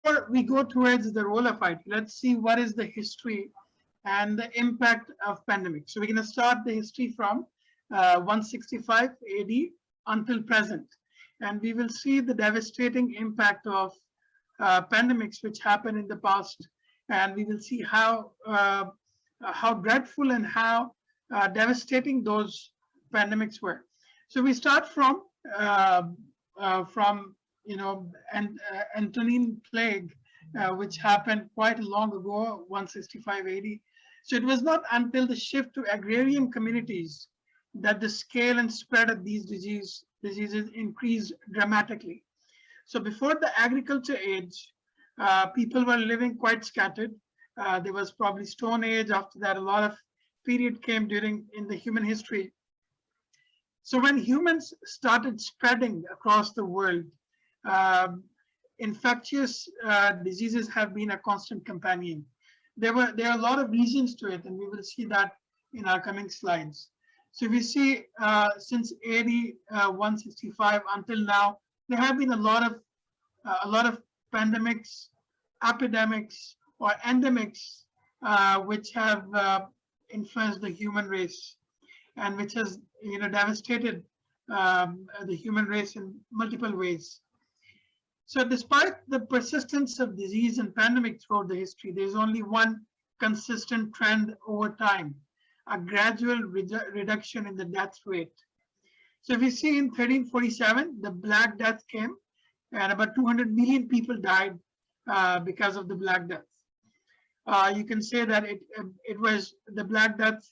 Before we go towards the role of IT, let's see what is the history and the impact of pandemic. So we're going to start the history from 165 AD until present, and we will see the devastating impact of pandemics which happened in the past, and we will see how dreadful and how devastating those pandemics were. So we start from Antonine plague, which happened quite long ago, 165 AD. So it was not until the shift to agrarian communities that the scale and spread of these diseases increased dramatically. So before the agriculture age, people were living quite scattered. There was probably Stone Age. After that, a lot of period came during in the human history. So when humans started spreading across the world, um, infectious diseases have been a constant companion. There are a lot of reasons to it, and we will see that in our coming slides. So we see since AD 165 until now, there have been a lot of pandemics, epidemics, or endemics which have influenced the human race, and which has devastated the human race in multiple ways. So despite the persistence of disease and pandemic throughout the history, there's only one consistent trend over time: a gradual reduction in the death rate. So if you see in 1347, the Black Death came, and about 200 million people died because of the Black Death. You can say that it was the Black Death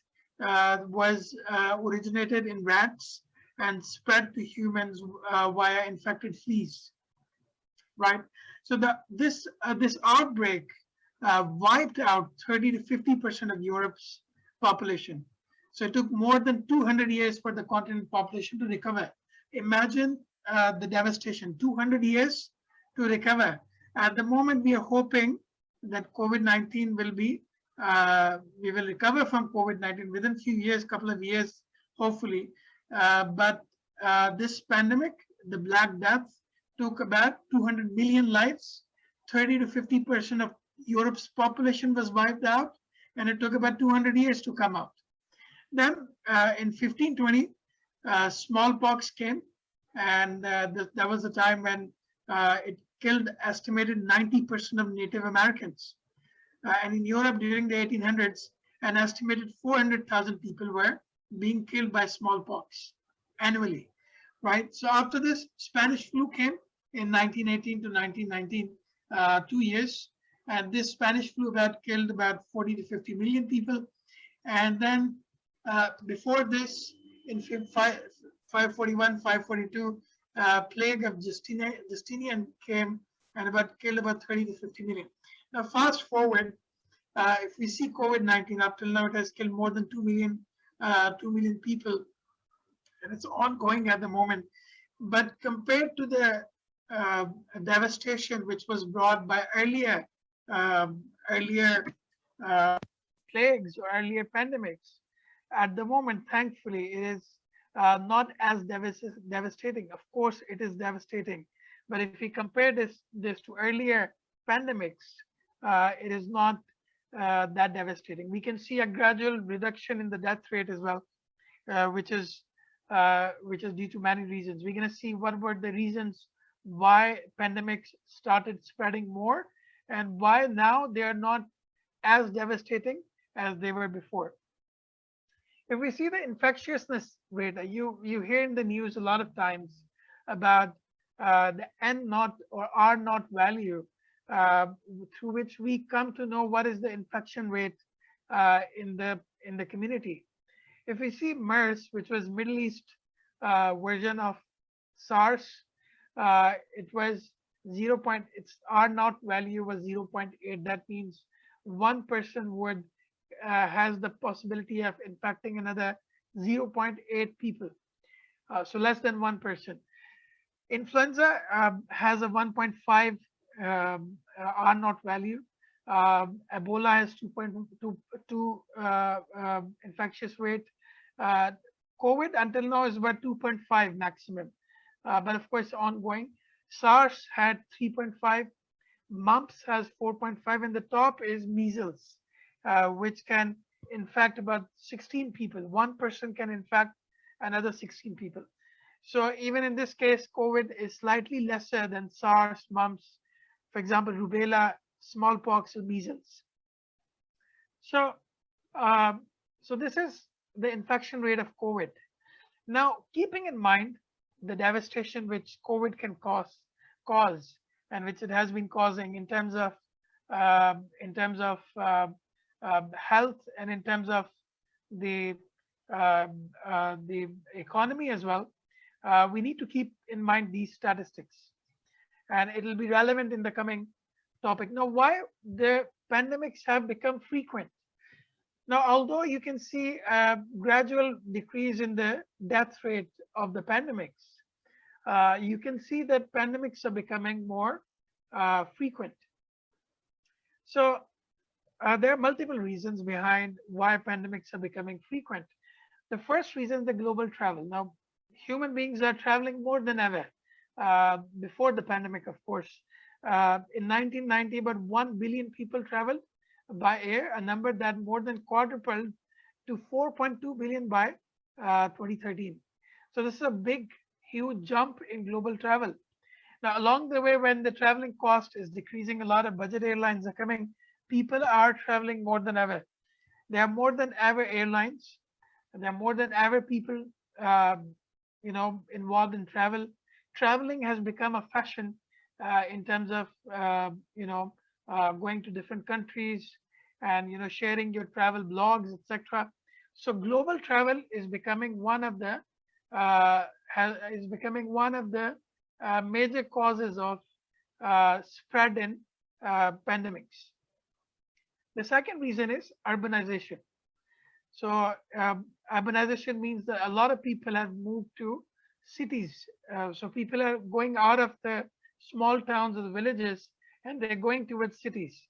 was originated in rats and spread to humans via infected fleas, right? So this outbreak wiped out 30 to 50% of Europe's population. So it took more than 200 years for the continent population to recover. Imagine the devastation, 200 years to recover. At the moment, we are hoping that COVID-19 will be, we will recover from COVID-19 within a few years, couple of years, hopefully. But this pandemic, the Black Death, took about 200 million lives. 30 to 50% of Europe's population was wiped out, and it took about 200 years to come out. Then in 1520, smallpox came, and that was the time when it killed estimated 90% of Native Americans. And in Europe during the 1800s, an estimated 400,000 people were being killed by smallpox annually, right? So after this, Spanish flu came in 1918 to 1919, 2 years. And this Spanish flu killed about 40 to 50 million people. And then before this, in 541, 542, plague of Justinian came and killed about 30 to 50 million. Now, fast forward, if we see COVID-19, up till now, it has killed more than 2 million people, and it's ongoing at the moment. But compared to the devastation which was brought by earlier plagues or earlier pandemics, at the moment, thankfully, it is not as devastating. Of course, it is devastating, but if we compare this to earlier pandemics, it is not that devastating. We can see a gradual reduction in the death rate as well, which is due to many reasons. We're going to see what were the reasons why pandemics started spreading more, and why now they are not as devastating as they were before. If we see the infectiousness rate, you hear in the news a lot of times about the N naught or R naught value, through which we come to know what is the infection rate in the community. If we see MERS, which was Middle East version of SARS, it was 0. Its R naught value was 0.8. That means one person would has the possibility of infecting another 0.8 people, so less than one person. Influenza has a 1.5 R naught value. Ebola has 2.2 infectious rate. COVID until now is about 2.5 maximum, but of course ongoing. SARS had 3.5. mumps has 4.5, and the top is measles, which can infect about 16 people. One person can infect another 16 people. So even in this case, COVID is slightly lesser than SARS, mumps, for example, rubella, smallpox, or measles. So, um, so this is the infection rate of COVID. Now, keeping in mind the devastation which COVID can cause, and which it has been causing in terms of health, and in terms of the the economy as well, we need to keep in mind these statistics, and it will be relevant in the coming topic. Now, why the pandemics have become frequent? Now, although you can see a gradual decrease in the death rate of the pandemics, you can see that pandemics are becoming more frequent. So there are multiple reasons behind why pandemics are becoming frequent. The first reason is the global travel. Now, human beings are traveling more than ever. Before the pandemic, of course, in 1990, about 1 billion people traveled by air, a number that more than quadrupled to 4.2 billion by 2013. So this is a big, huge jump in global travel. Now, along the way, when the traveling cost is decreasing, a lot of budget airlines are coming. People are traveling more than ever. There are more than ever airlines. There are more than ever people, involved in travel. Traveling has become a fashion in terms of, going to different countries, and sharing your travel blogs, etc. So global travel is becoming one of the major causes of spread in pandemics. The second reason is urbanization. So urbanization means that a lot of people have moved to cities. So people are going out of the small towns or the villages, and they're going towards cities.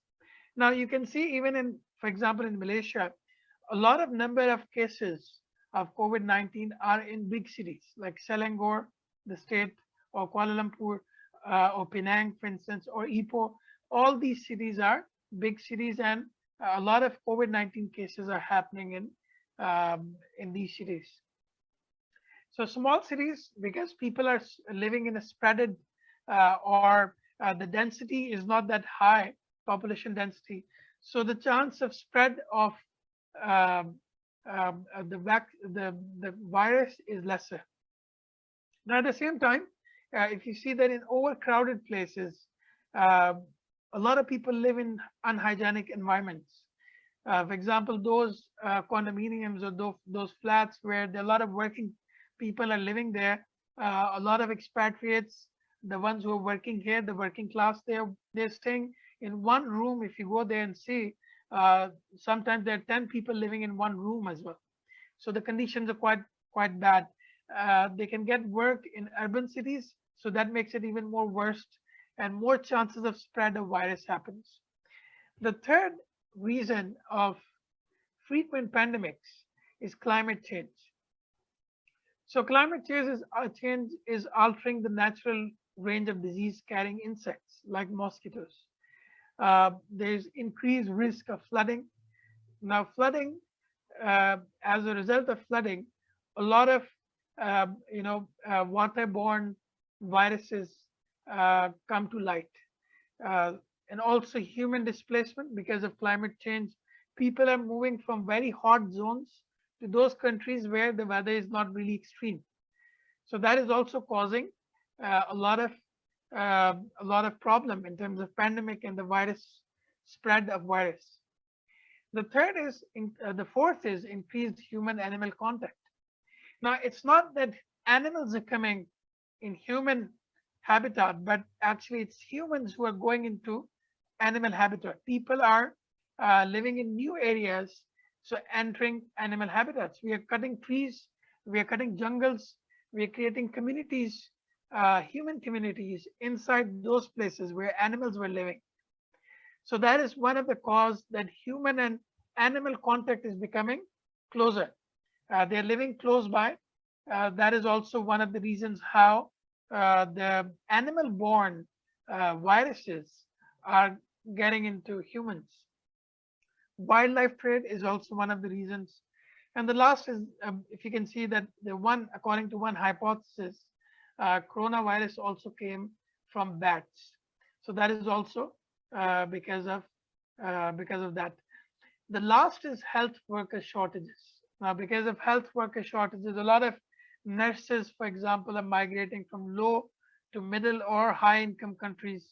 Now you can see, even in, for example, in Malaysia, a lot of number of cases of COVID-19 are in big cities like Selangor, the state, or Kuala Lumpur, or Penang, for instance, or Ipoh. All these cities are big cities, and a lot of COVID-19 cases are happening in these cities. So small cities, because people are living in a spreaded, or the density is not that high, population density. So the chance of spread of um, the virus is lesser. Now, at the same time, if you see that in overcrowded places, uh, a lot of people live in unhygienic environments. For example, those condominiums, or those flats where there are a lot of working people are living there, a lot of expatriates, the ones who are working here, the working class, they're staying in one room. If you go there and see, sometimes there are 10 people living in one room as well. So the conditions are quite bad. They can get work in urban cities, so that makes it even more worse, and more chances of spread of virus happens. The third reason of frequent pandemics is climate change. So climate change is altering the natural range of disease carrying insects like mosquitoes. There's increased risk of flooding. Now, flooding, as a result of flooding, a lot of waterborne viruses come to light, uh, and also human displacement because of climate change. People are moving from very hot zones to those countries where the weather is not really extreme. So that is also causing a lot of problem in terms of pandemic and the virus spread of virus. The fourth is increased human-animal contact. Now, it's not that animals are coming in human habitat, but actually it's humans who are going into animal habitat. People are living in new areas, so entering animal habitats. We are cutting trees, we are cutting jungles, we are creating communities, human communities inside those places where animals were living. So that is one of the cause that human and animal contact is becoming closer. They're living close by. That is also one of the reasons how the animal-borne viruses are getting into humans. Wildlife trade is also one of the reasons. And the last is, if you can see that the one, according to one hypothesis, coronavirus also came from bats. So that is also because of that. The last is health worker shortages. Now, because of health worker shortages, a lot of nurses, for example, are migrating from low to middle or high income countries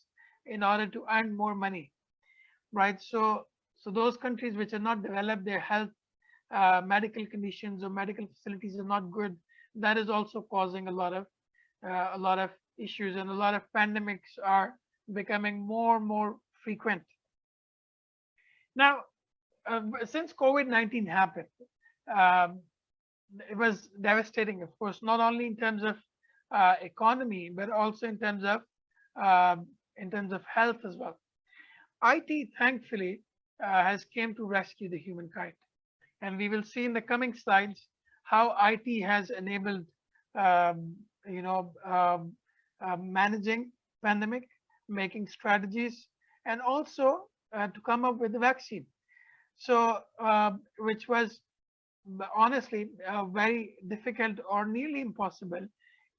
in order to earn more money, right? So those countries which are not developed, their health medical conditions or medical facilities are not good. That is also causing a lot of issues, and a lot of pandemics are becoming more and more frequent. Now, since COVID-19 happened, um, it was devastating, of course, not only in terms of economy, but also in terms of health as well. IT, thankfully, has came to rescue the humankind, and we will see in the coming slides how IT has enabled, um, you know, managing pandemic, making strategies, and also to come up with a vaccine. So, which was honestly very difficult or nearly impossible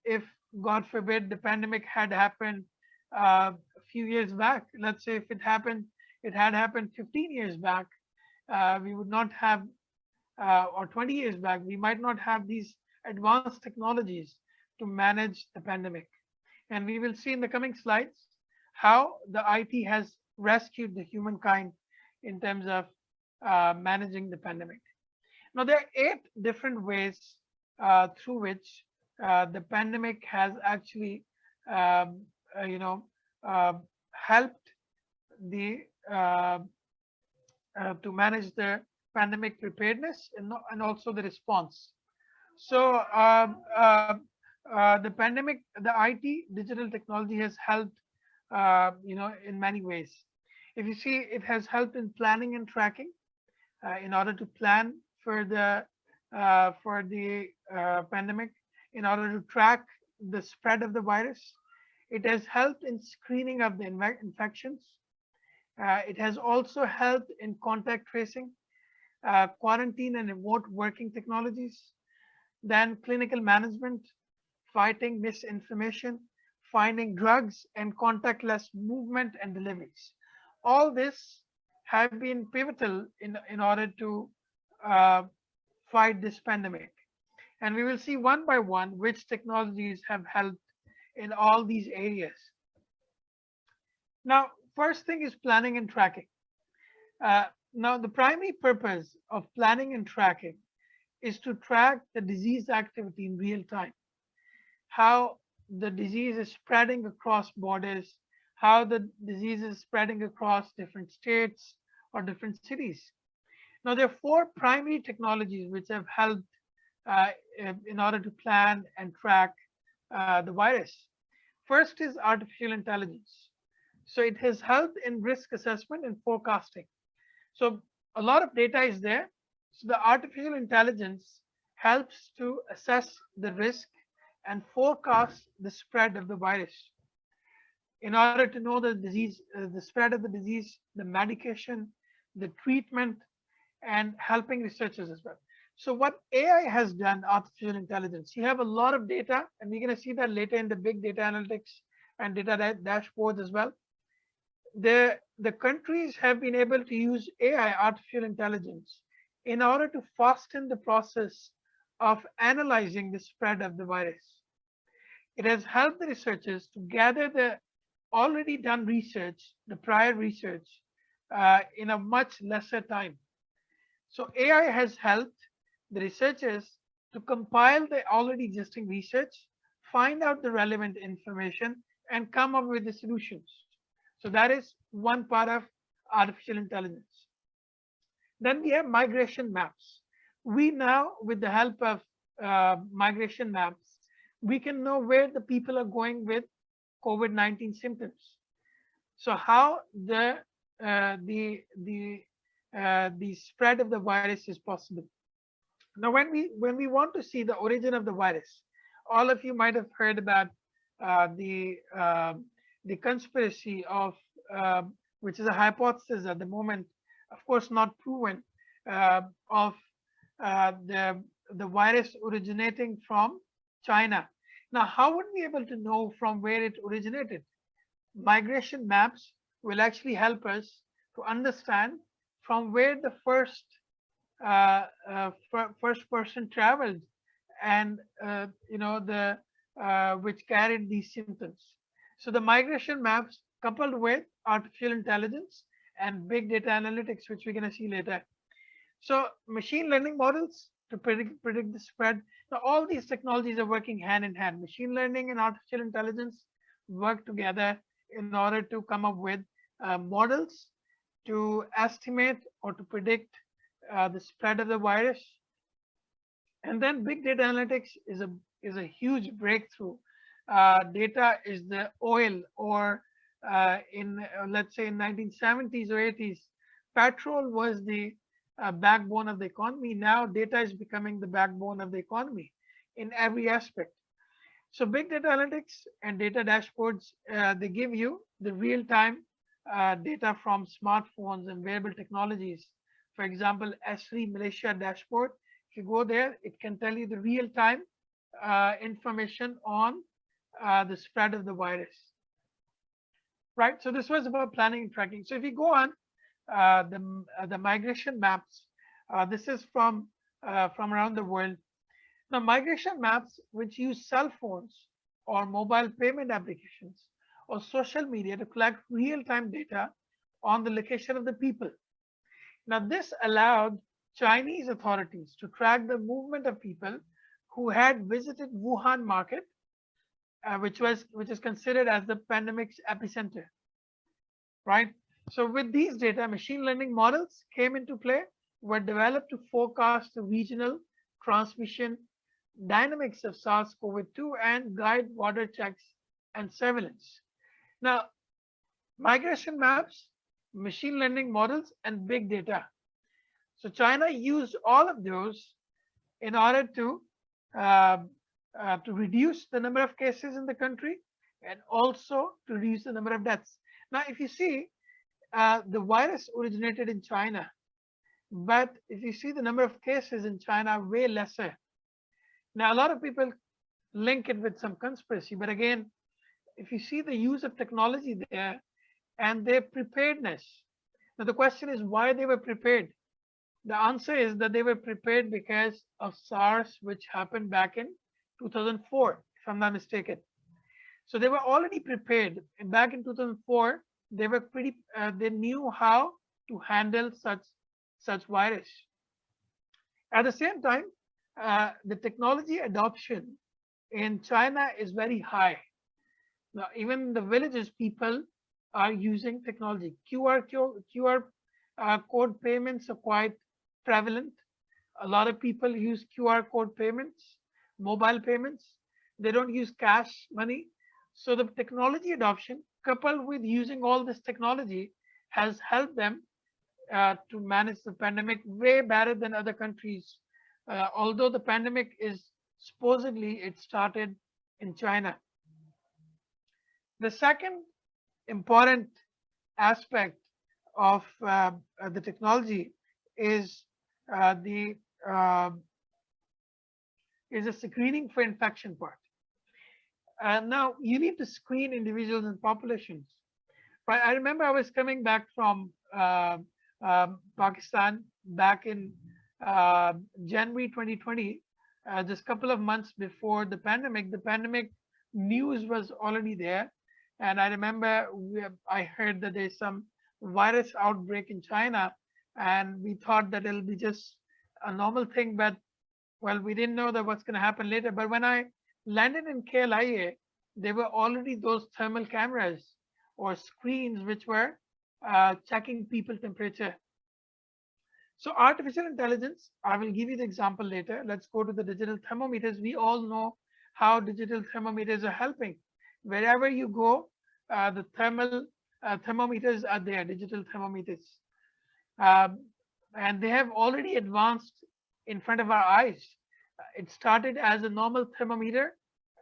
if, God forbid, the pandemic had happened a few years back. Let's say if it had happened 15 years back, we would not have, or 20 years back, we might not have these advanced technologies to manage the pandemic. And we will see in the coming slides how the IT has rescued the humankind in terms of managing the pandemic. Now, there are 8 different ways through which the pandemic has actually, um, you know, uh, helped the to manage the pandemic preparedness and also the response. So, the pandemic, the IT digital technology has helped, in many ways. If you see, it has helped in planning and tracking in order to plan for the pandemic, in order to track the spread of the virus. It has helped in screening of the infections. It has also helped in contact tracing, quarantine and remote working technologies, then clinical management, fighting misinformation, finding drugs, and contactless movement and deliveries. All this have been pivotal in order to uh, fight this pandemic. And we will see one by one which technologies have helped in all these areas. Now, first thing is planning and tracking. Now, the primary purpose of planning and tracking is to track the disease activity in real time, how the disease is spreading across borders, how the disease is spreading across different states or different cities. Now, there are 4 primary technologies which have helped uh, in order to plan and track the virus. First is artificial intelligence. So it has helped in risk assessment and forecasting. So a lot of data is there. So the artificial intelligence helps to assess the risk and forecast the spread of the virus in order to know the disease, the spread of the disease, the medication, the treatment, and helping researchers as well. So what AI has done, artificial intelligence, you have a lot of data, and we're going to see that later in the big data analytics and data dashboards as well. The countries have been able to use AI, artificial intelligence, in order to fasten the process of analyzing the spread of the virus. It has helped the researchers to gather the already done research, the prior research, in a much lesser time. So AI has helped the researchers to compile the already existing research, find out the relevant information, and come up with the solutions. So that is one part of artificial intelligence. Then we have migration maps. We now, with the help of migration maps, we can know where the people are going with COVID-19 symptoms. So how the spread of the virus is possible. Now, when we want to see the origin of the virus, all of you might have heard about uh, the uh, the conspiracy of which is a hypothesis at the moment, of course not proven, of the virus originating from China. Now, how would we be able to know from where it originated? Migration maps will actually help us to understand from where the first person traveled, and the which carried these symptoms. So the migration maps coupled with artificial intelligence and big data analytics, which we're going to see later. So machine learning models to predict the spread. Now all these technologies are working hand in hand. Machine learning and artificial intelligence work together in order to come up with models to estimate or to predict the spread of the virus. And then big data analytics is a huge breakthrough. Data is the oil, or in let's say in 1970s or 80s, petrol was the backbone of the economy. Now data is becoming the backbone of the economy in every aspect. So big data analytics and data dashboards, they give you the real-time data from smartphones and wearable technologies. For example, S3 Malaysia dashboard, if you go there, it can tell you the real-time information on the spread of the virus. Right. So this was about planning and tracking. So if you go on the migration maps, this is from around the world. Now, migration maps which use cell phones or mobile payment applications or social media to collect real-time data on the location of the people. Now, this allowed Chinese authorities to track the movement of people who had visited Wuhan market, which is considered as the pandemic's epicenter. Right. So with these data, machine learning models came into play, were developed to forecast the regional transmission dynamics of SARS-CoV-2 and guide border checks and surveillance. Now, migration maps, machine learning models, and big data. So China used all of those in order to reduce the number of cases in the country and also to reduce the number of deaths. Now, if you see, the virus originated in China, but if you see the number of cases in China, way lesser. Now, a lot of people link it with some conspiracy, but again, if you see the use of technology there and their preparedness. Now, the question is why they were prepared. The answer is that they were prepared because of SARS, which happened back in 2004, if I'm not mistaken. So they were already prepared. And back in 2004, they were they knew how to handle such virus. At the same time, the technology adoption in China is very high. Now, even in the villages, people are using technology. QR code payments are quite prevalent. A lot of people use QR code payments, mobile payments. They don't use cash money. So the technology adoption, coupled with using all this technology, has helped them to manage the pandemic way better than other countries. Although the pandemic is supposedly it started in China. The second important aspect of the technology is the screening for infection part. Now you need to screen individuals and populations. Right? I remember I was coming back from Pakistan back in January 2020, just a couple of months before the pandemic. The pandemic news was already there, and I remember I heard that there's some virus outbreak in China, and we thought that it'll be just a normal thing, but well, we didn't know that what's going to happen later. But when I landed in KLIA, there were already those thermal cameras or screens which were checking people temperature. So artificial intelligence, I will give you the example later. Let's go to the digital thermometers. We all know how digital thermometers are helping. Wherever you go, the thermometers are there, digital thermometers. And they have already advanced in front of our eyes. It started as a normal thermometer,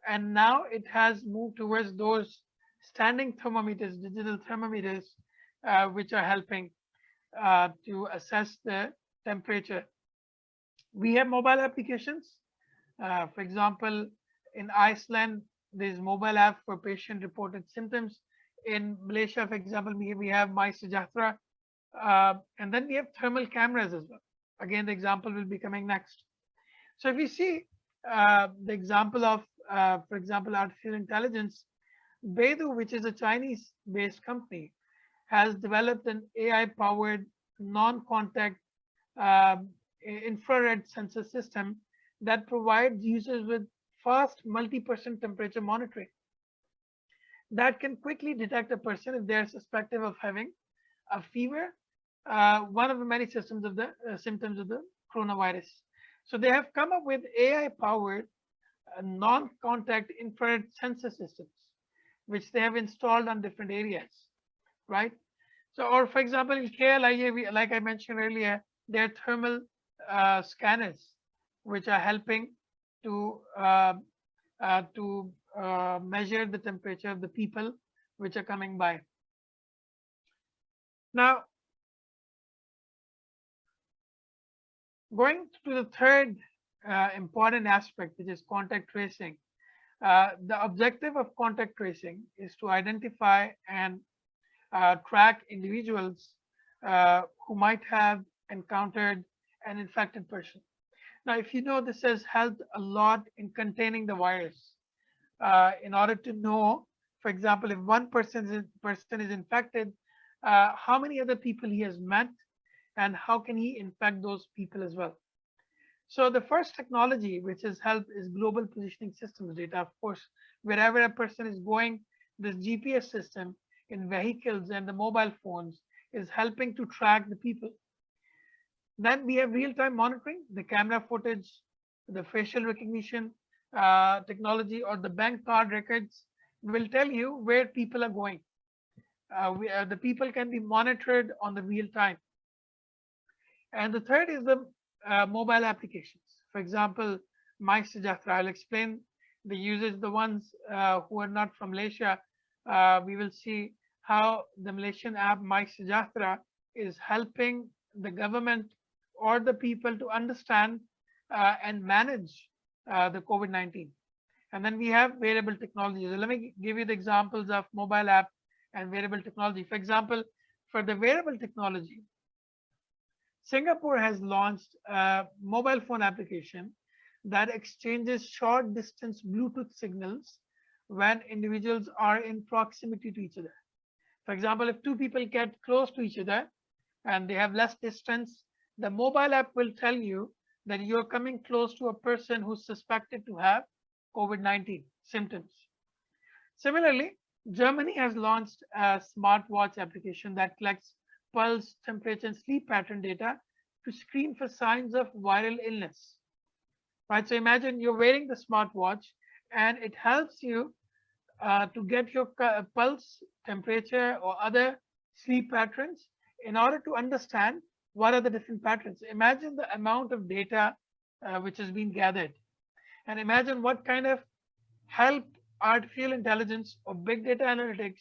and now it has moved towards those standing thermometers, digital thermometers, which are helping to assess the temperature. We have mobile applications. For example, in Iceland, there's mobile app for patient-reported symptoms. In Malaysia, for example, we have My Sejahtera, and then we have thermal cameras as well. Again, the example will be coming next. So if we see the example of, for example, artificial intelligence, Beidou, which is a Chinese-based company, has developed an AI-powered non-contact infrared sensor system that provides users with fast multi-person temperature monitoring that can quickly detect a person if they are suspected of having a fever, one of the many systems of the symptoms of the coronavirus. So they have come up with AI-powered non-contact infrared sensor systems, which they have installed on different areas, right? So, or for example, in KLIA, like I mentioned earlier, there are thermal scanners, which are helping to measure the temperature of the people which are coming by. Now, going to the third important aspect, which is contact tracing. The objective of contact tracing is to identify and track individuals who might have encountered an infected person. Now, if you know, this has helped a lot in containing the virus. In order to know, for example, if one person is infected, how many other people he has met, and how can he infect those people as well. So the first technology which has helped is global positioning systems data. Of course, wherever a person is going, this GPS system in vehicles and the mobile phones is helping to track the people. Then we have real-time monitoring, the camera footage, the facial recognition technology, or the bank card records will tell you where people are going. The people can be monitored on the real time. And the third is the mobile applications. For example, My Sejahtera. I'll explain the users, the ones who are not from Malaysia. We will see how the Malaysian app My Sejahtera is helping the government or the people to understand and manage the COVID-19. And then we have wearable technologies. Let me give you the examples of mobile app and wearable technology. For example, for the wearable technology, Singapore has launched a mobile phone application that exchanges short distance Bluetooth signals when individuals are in proximity to each other. For example, if two people get close to each other and they have less distance, the mobile app will tell you that you're coming close to a person who's suspected to have COVID-19 symptoms. Similarly, Germany has launched a smartwatch application that collects pulse, temperature, and sleep pattern data to screen for signs of viral illness. Right? So imagine you're wearing the smartwatch and it helps you to get your pulse, temperature, or other sleep patterns in order to understand what are the different patterns. Imagine the amount of data which has been gathered, and imagine what kind of help artificial intelligence or big data analytics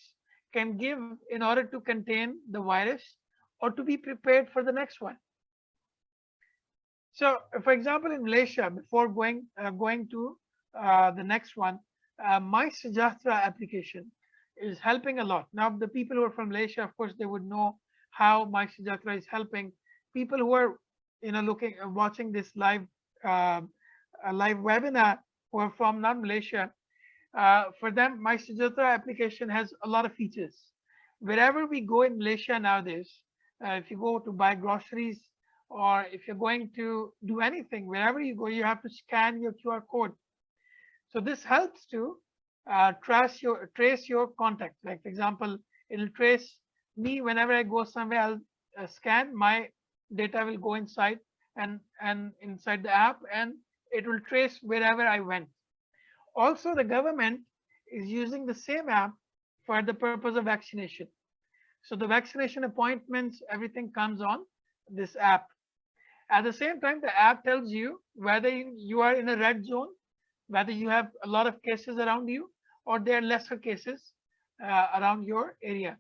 can give in order to contain the virus or to be prepared for the next one. So, for example, in Malaysia, before going to the next one, My Sejahtera application is helping a lot. Now, the people who are from Malaysia, of course, they would know how My Sejahtera is helping. People who are, watching this live webinar who are from non-Malaysia, for them, My Sejahtera application has a lot of features. Wherever we go in Malaysia nowadays, if you go to buy groceries or if you're going to do anything, wherever you go, you have to scan your QR code. So this helps to trace your contacts. Like, for example, it'll trace me whenever I go somewhere. I'll scan, my data will go inside and inside the app, and it will trace wherever I went. Also, the government is using the same app for the purpose of vaccination. So the vaccination appointments, everything comes on this app. At the same time, the app tells you whether you are in a red zone, whether you have a lot of cases around you, or there are lesser cases around your area.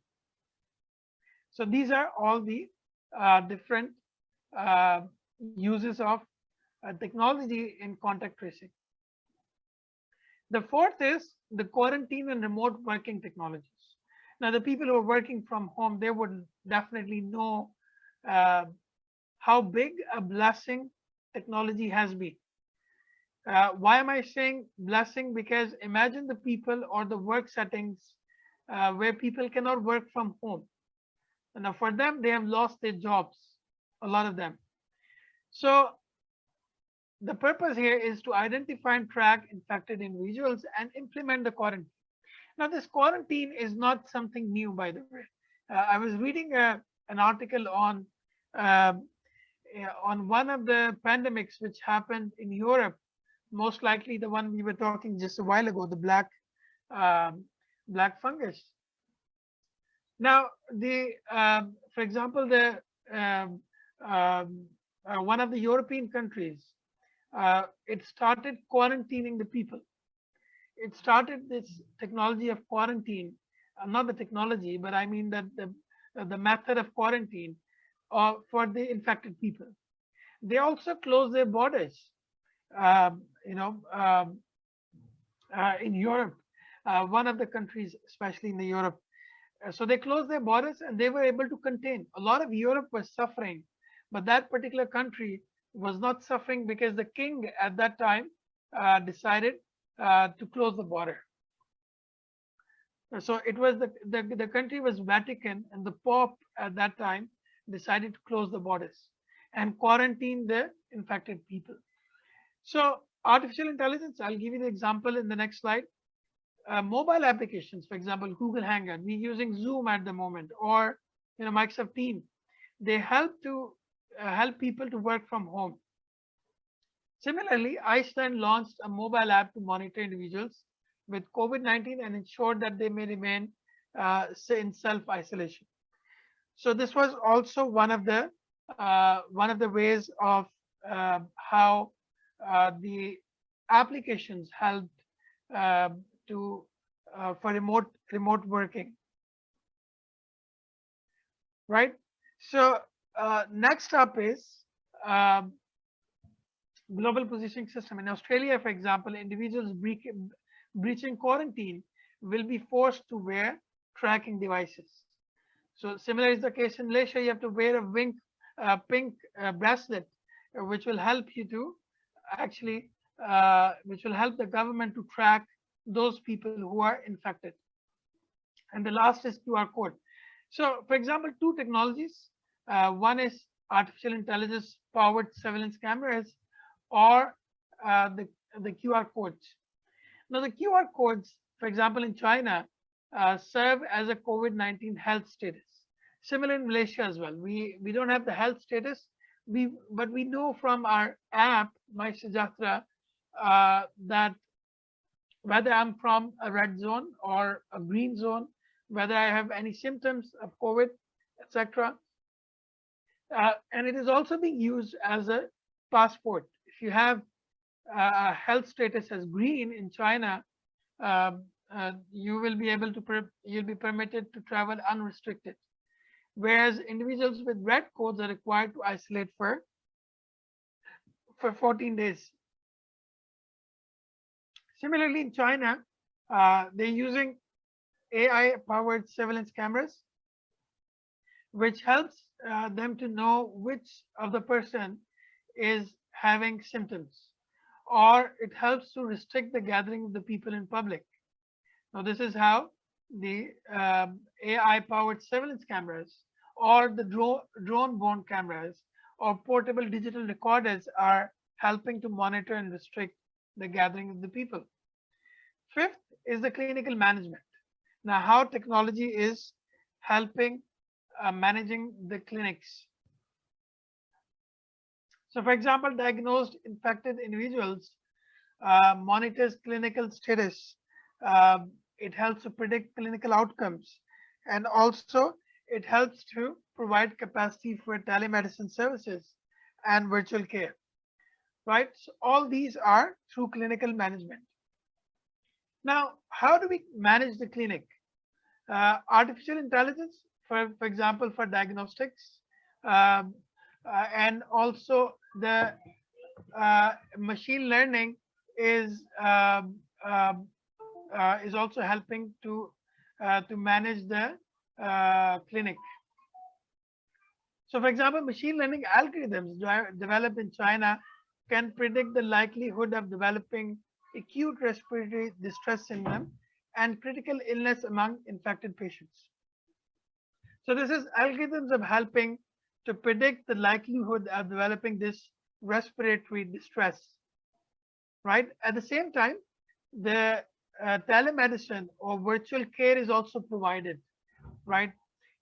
So these are all the different uses of technology in contact tracing. The fourth is the quarantine and remote working technologies. Now, the people who are working from home, they would definitely know uh, how big a blessing technology has been. Why am I saying blessing? Because imagine the people or the work settings where people cannot work from home. Now, for them, they have lost their jobs, a lot of them. So, the purpose here is to identify and track infected individuals and implement the quarantine. Now, this quarantine is not something new, by the way. I was reading an article uh, on one of the pandemics which happened in Europe, most likely the one we were talking just a while ago, the um, black fungus. Now, for example, the one of the European countries, it started quarantining the people. It started this technology of quarantine, not the technology, but I mean that the method of quarantine for the infected people. They also closed their borders. You know, in Europe, one of the countries, especially in the Europe, so they closed their borders and they were able to contain. A lot of Europe was suffering, but that particular country was not suffering because the king at that time decided to close the border. So it was the country was Vatican, and the Pope at that time decided to close the borders and quarantine the infected people. So artificial intelligence, I'll give you the example in the next slide. Mobile applications, for example, Google Hangout, we're using Zoom at the moment, or Microsoft Teams. They help people to work from home. Similarly, Iceland launched a mobile app to monitor individuals with COVID-19 and ensure that they may remain in self-isolation. So this was also one of the ways of how the applications helped uh, to for remote working, right? So next up is um, global positioning system. In Australia, for example, individuals breaching quarantine will be forced to wear tracking devices. So similar is the case in Malaysia. You have to wear a pink bracelet, which will help you to actually, which will help the government to track those people who are infected. And the last is QR code. So, for example, two technologies. One is artificial intelligence powered surveillance cameras, or the QR codes. Now, the QR codes, for example, in China, serve as a COVID-19 health status. Similar in Malaysia as well. We don't have the health status, but we know from our app, My Sejahterra, that whether I'm from a red zone or a green zone, whether I have any symptoms of COVID, etc. And it is also being used as a passport. If you have a health status as green in China, you will be able to you'll be permitted to travel unrestricted, whereas individuals with red codes are required to isolate for 14 days. Similarly, in China, they're using AI-powered surveillance cameras, which helps them to know which of the person is having symptoms, or it helps to restrict the gathering of the people in public. Now, this is how the AI-powered surveillance cameras, or the drone-borne cameras, or portable digital recorders are helping to monitor and restrict the gathering of the people. Fifth is the clinical management. Now, how technology is helping managing the clinics. So, for example, diagnosed infected individuals monitors clinical status. It helps to predict clinical outcomes, and also it helps to provide capacity for telemedicine services and virtual care. Right? So all these are through clinical management. Now, how do we manage the clinic? Artificial intelligence for example, for diagnostics, um, and also the machine learning is is also helping to manage the clinic. So, for example, machine learning algorithms developed in China can predict the likelihood of developing acute respiratory distress syndrome and critical illness among infected patients. So, this is algorithms of helping to predict the likelihood of developing this respiratory distress, right? At the same time, the telemedicine or virtual care is also provided, right?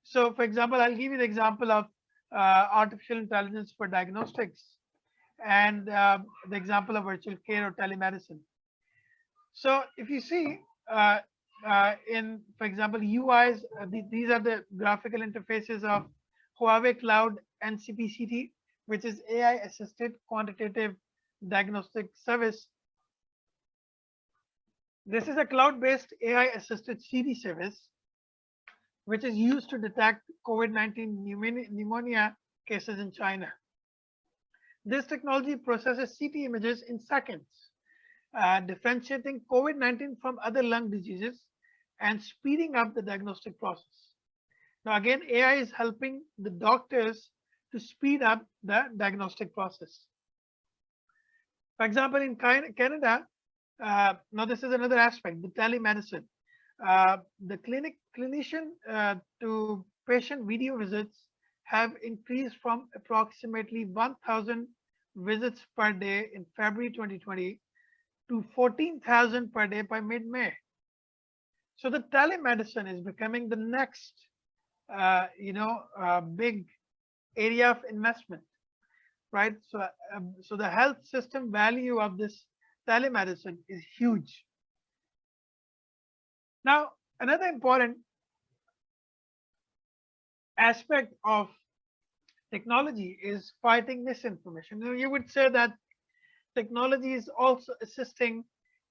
So, for example, I'll give you the example of artificial intelligence for diagnostics and the example of virtual care or telemedicine. So, if you see in, for example, UIs, these are the graphical interfaces of Huawei Cloud NCPCT, which is AI assisted quantitative diagnostic service. This is a cloud based AI assisted CD service which is used to detect COVID-19 pneumonia cases in China. This technology processes CT images in seconds, differentiating COVID-19 from other lung diseases and speeding up the diagnostic process. Now, again, AI is helping the doctors to speed up the diagnostic process. For example, in Canada, now this is another aspect, the telemedicine. The clinician to patient video visits have increased from approximately 1,000 visits per day in February 2020 to 14,000 per day by mid-May. So the telemedicine is becoming the next, big area of investment, right? So the health system value of this telemedicine is huge. Now, another important aspect of technology is fighting misinformation. Now, you would say that technology is also assisting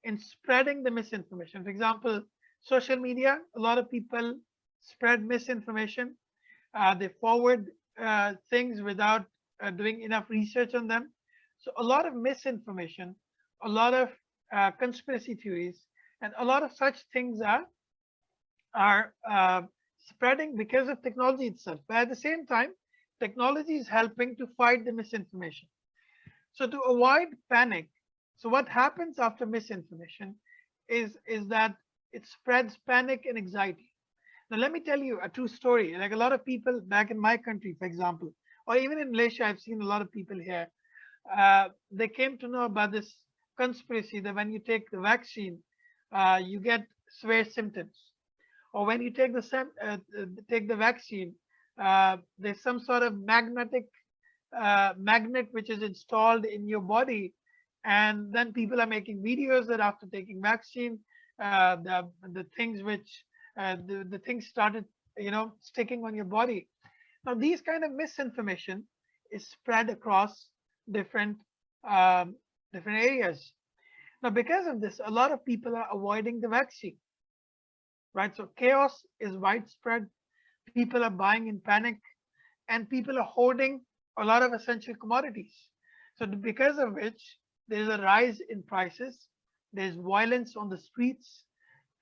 in spreading the misinformation. For example, social media, a lot of people spread misinformation. They forward things without doing enough research on them. So a lot of misinformation, a lot of conspiracy theories, and a lot of such things are spreading because of technology itself. But at the same time, technology is helping to fight the misinformation. So to avoid panic, so what happens after misinformation is that it spreads panic and anxiety. Now let me tell you a true story. Like a lot of people back in my country, for example, or even in Malaysia, I've seen a lot of people here. They came to know about this conspiracy that when you take the vaccine, you get severe symptoms, or when you take the vaccine, there's some sort of magnet which is installed in your body, and then people are making videos that after taking vaccine, the things which the things started sticking on your body. Now these kind of misinformation is spread across different different areas. Now because of this, a lot of people are avoiding the vaccine, right? So chaos is widespread. People are buying in panic, and people are hoarding a lot of essential commodities. So because of which there is a rise in prices, there's violence on the streets,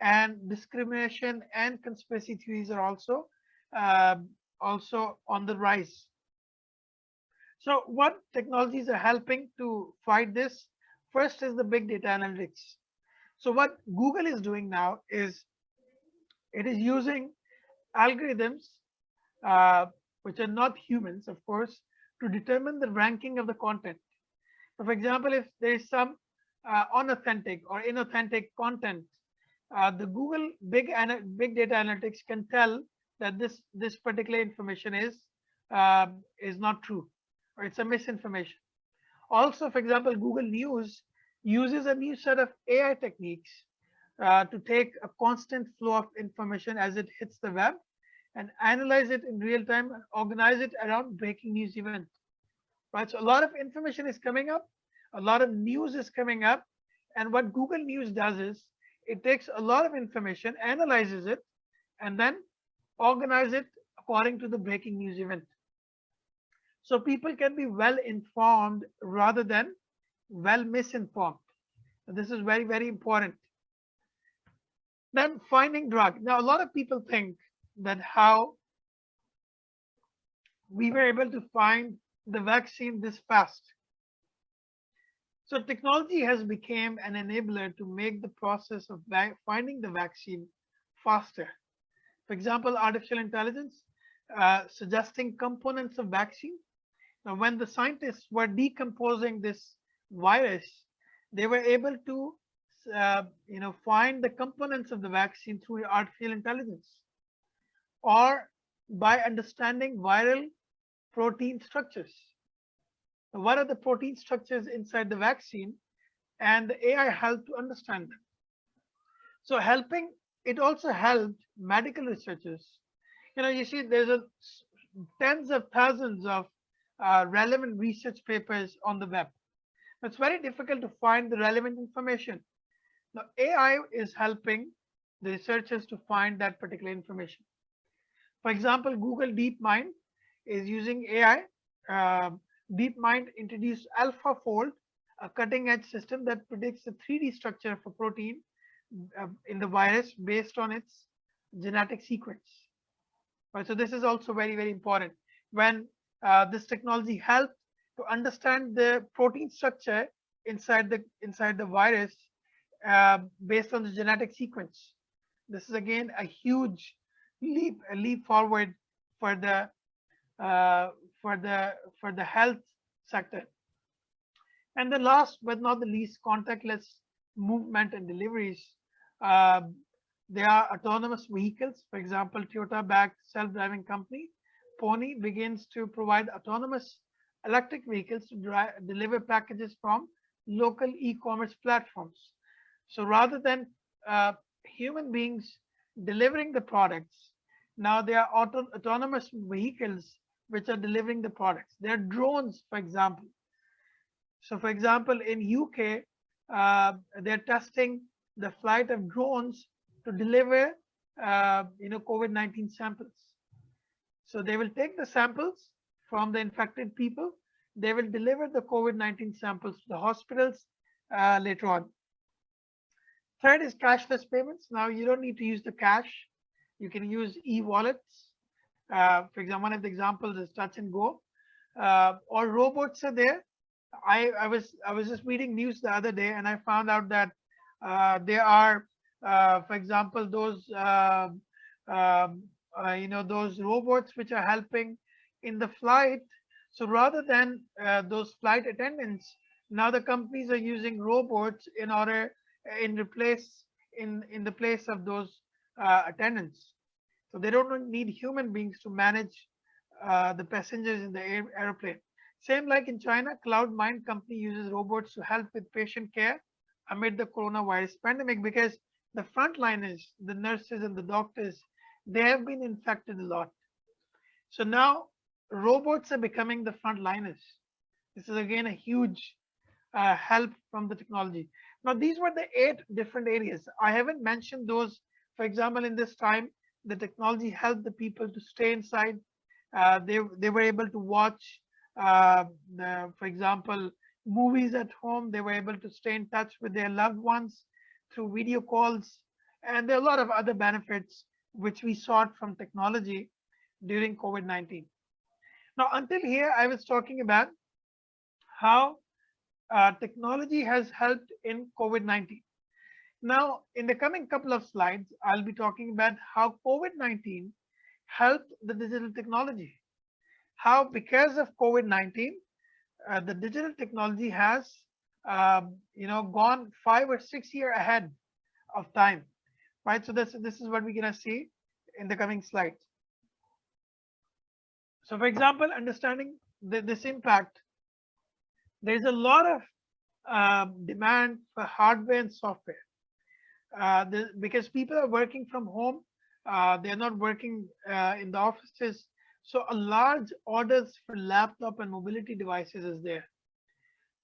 and discrimination and conspiracy theories are also on the rise. So what technologies are helping to fight this? First is the big data analytics. So what Google is doing now is it is using algorithms, which are not humans, of course, to determine the ranking of the content. So for example, if there is some unauthentic or inauthentic content, the Google big data analytics can tell that this particular information is not true, or it's a misinformation. Also, for example, Google News uses a new set of AI techniques to take a constant flow of information as it hits the web and analyze it in real time and organize it around breaking news event. Right, so a lot of information is coming up, a lot of news is coming up, and what Google News does is it takes a lot of information, analyzes it, and then organize it according to the breaking news event. So people can be well informed rather than well misinformed. This is very, very important. Then finding drug. Now, a lot of people think that how we were able to find the vaccine this fast. So technology has become an enabler to make the process of finding the vaccine faster. For example, artificial intelligence suggesting components of vaccine. Now, when the scientists were decomposing this virus, they were able to find the components of the vaccine through artificial intelligence, or by understanding viral protein structures. Now, what are the protein structures inside the vaccine? And the AI helped to understand them. So it also helped medical researchers. You see, there's tens of thousands of relevant research papers on the web. It's very difficult to find the relevant information. Now, AI is helping the researchers to find that particular information. For example, Google DeepMind is using AI. DeepMind introduced AlphaFold, a cutting-edge system that predicts the 3D structure of a protein in the virus based on its genetic sequence. Right, so this is also very, very important. When this technology helped to understand the protein structure inside the virus based on the genetic sequence. This is again a huge leap forward for the health sector. And the last but not the least, contactless movement and deliveries. They are autonomous vehicles. For example, Toyota-backed self-driving company Pony begins to provide autonomous electric vehicles to deliver packages from local e-commerce platforms. So rather than human beings delivering the products, now they are autonomous vehicles which are delivering the products. They are drones, for example. So, for example, in UK, they're testing the flight of drones to deliver, COVID-19 samples. So they will take the samples from the infected people. They will deliver the COVID-19 samples to the hospitals later on. Third is cashless payments. Now you don't need to use the cash. You can use e-wallets. For example, one of the examples is Touch and Go, or robots are there. I was just reading news the other day, and I found out that there are, for example, those those robots which are helping in the flight. So rather than those flight attendants, now the companies are using robots in order in the place of those attendants. So they don't need human beings to manage the passengers in the airplane. Same like in China, CloudMind company uses robots to help with patient care amid the coronavirus pandemic, because the frontliners, the nurses and the doctors, they have been infected a lot. So now robots are becoming the frontliners. This is again a huge help from the technology. Now these were the 8 different areas. I haven't mentioned those. For example, in this time, the technology helped the people to stay inside. They were able to watch, for example, movies at home. They were able to stay in touch with their loved ones through video calls. And there are a lot of other benefits which we sought from technology during COVID-19. Now, until here, I was talking about how technology has helped in COVID-19. Now, in the coming couple of slides, I'll be talking about how COVID-19 helped the digital technology. How, because of COVID-19, the digital technology has, gone 5 or 6 years ahead of time, right? So this is what we're gonna see in the coming slides. So, for example, understanding this impact, there's a lot of demand for hardware and software. Because people are working from home, they're not working in the offices. So a large orders for laptop and mobility devices is there.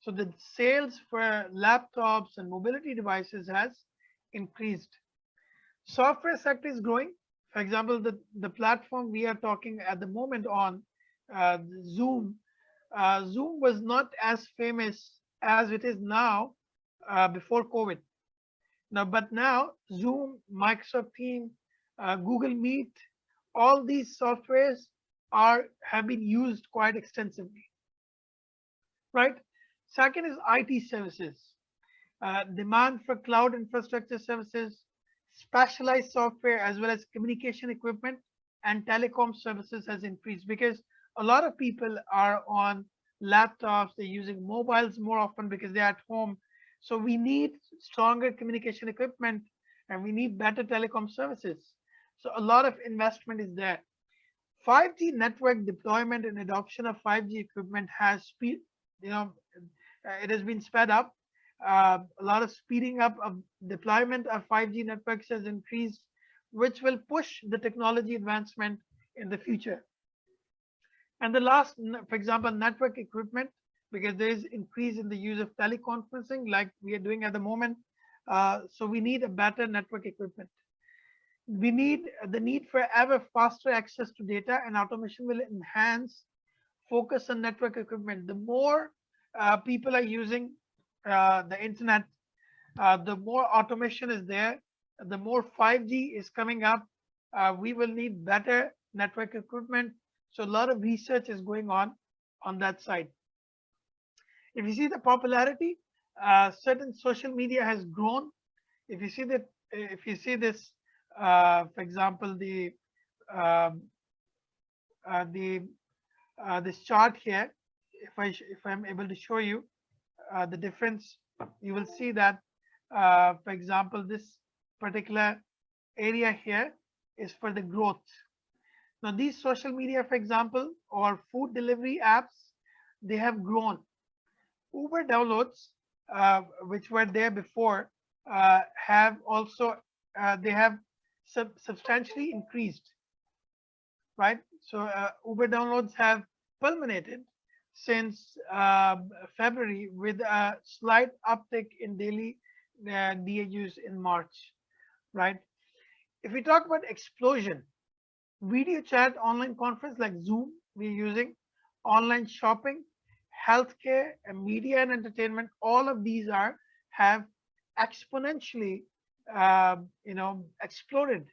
So the sales for laptops and mobility devices has increased. Software sector is growing For example, the platform we are talking at the moment on, Zoom. Zoom was not as famous as it is now before COVID. But now Zoom, Microsoft Teams, Google Meet, all these softwares have been used quite extensively, right? Second is IT services. Demand for cloud infrastructure services, specialized software, as well as communication equipment and telecom services has increased because a lot of people are on laptops, they're using mobiles more often because they're at home. So we need stronger communication equipment and we need better telecom services. So a lot of investment is there. 5G network deployment and adoption of 5G equipment has it has been sped up. A lot of speeding up of deployment of 5G networks has increased, which will push the technology advancement in the future. And the last, for example, network equipment, because there is increase in the use of teleconferencing like we are doing at the moment. So we need a better network equipment. We need the need for ever faster access to data, and automation will enhance focus on network equipment. The more people are using the internet, the more automation is there, the more 5G is coming up. We will need better network equipment. So a lot of research is going on that side. If you see the popularity, certain social media has grown. If you see this, for example, this chart here, if I'm able to show you the difference, you will see that, for example, this particular area here is for the growth. Now, these social media, for example, or food delivery apps, they have grown. Uber downloads, which were there before, have also they have substantially increased, right? So Uber downloads have culminated since February with a slight uptick in daily DAUs in March, right? If we talk about explosion, video chat, online conference like Zoom, we're using online shopping, healthcare, and media and entertainment. All of these have exponentially, exploded.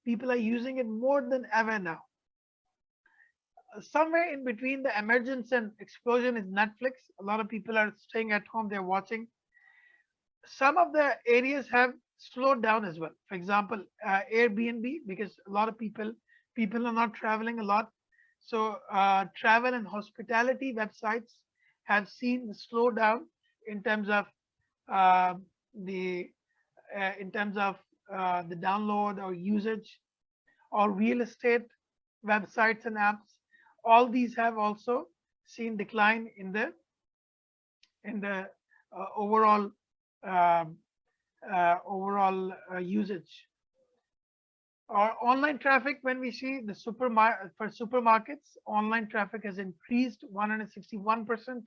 People are using it more than ever now. Somewhere in between the emergence and explosion is Netflix. A lot of people are staying at home, they're watching. Some of the areas have slowed down as well. For example, Airbnb, because a lot of people are not traveling a lot. So travel and hospitality websites have seen the slowdown in terms of the download or usage, or real estate websites and apps. All these have also seen decline in the overall usage. Or online traffic, when we see the for supermarkets, online traffic has increased 161%,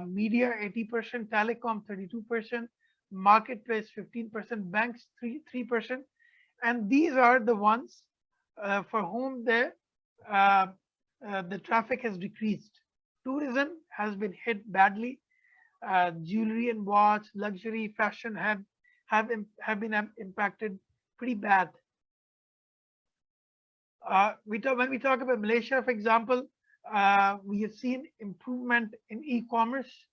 media 80%, telecom 32%, marketplace 15%, banks 3%, and these are the ones for whom the traffic has decreased. Tourism has been hit badly. Jewelry and watch, luxury, fashion have been impacted pretty bad. When we talk about Malaysia, for example, we have seen improvement in e-commerce.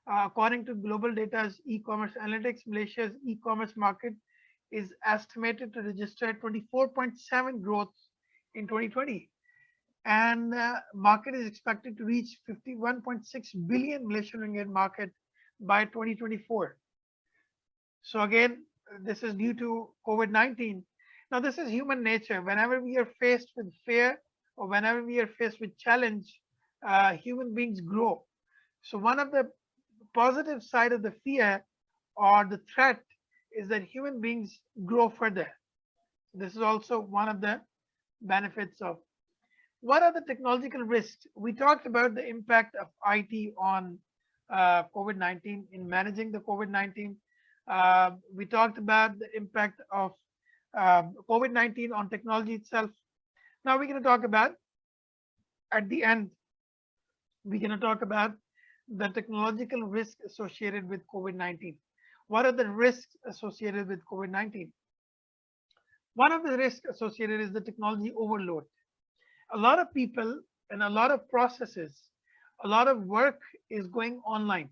According to global data's e-commerce analytics, Malaysia's e-commerce market is estimated to register 24.7 growth in 2020, and market is expected to reach 51.6 billion Malaysian ringgit market by 2024. So again, this is due to COVID-19. Now, this is human nature. Whenever we are faced with fear or whenever we are faced with challenge, human beings grow. So one of the positive side of the fear or the threat is that human beings grow further. This is also one of the benefits of. What are the technological risks? We talked about the impact of IT on COVID-19 in managing the COVID-19. We talked about the impact of COVID-19 on technology itself. Now we're going to talk about, at the end, we're going to talk about the technological risk associated with COVID-19. What are the risks associated with COVID-19? One of the risks associated is the technology overload. A lot of people and a lot of processes, a lot of work is going online.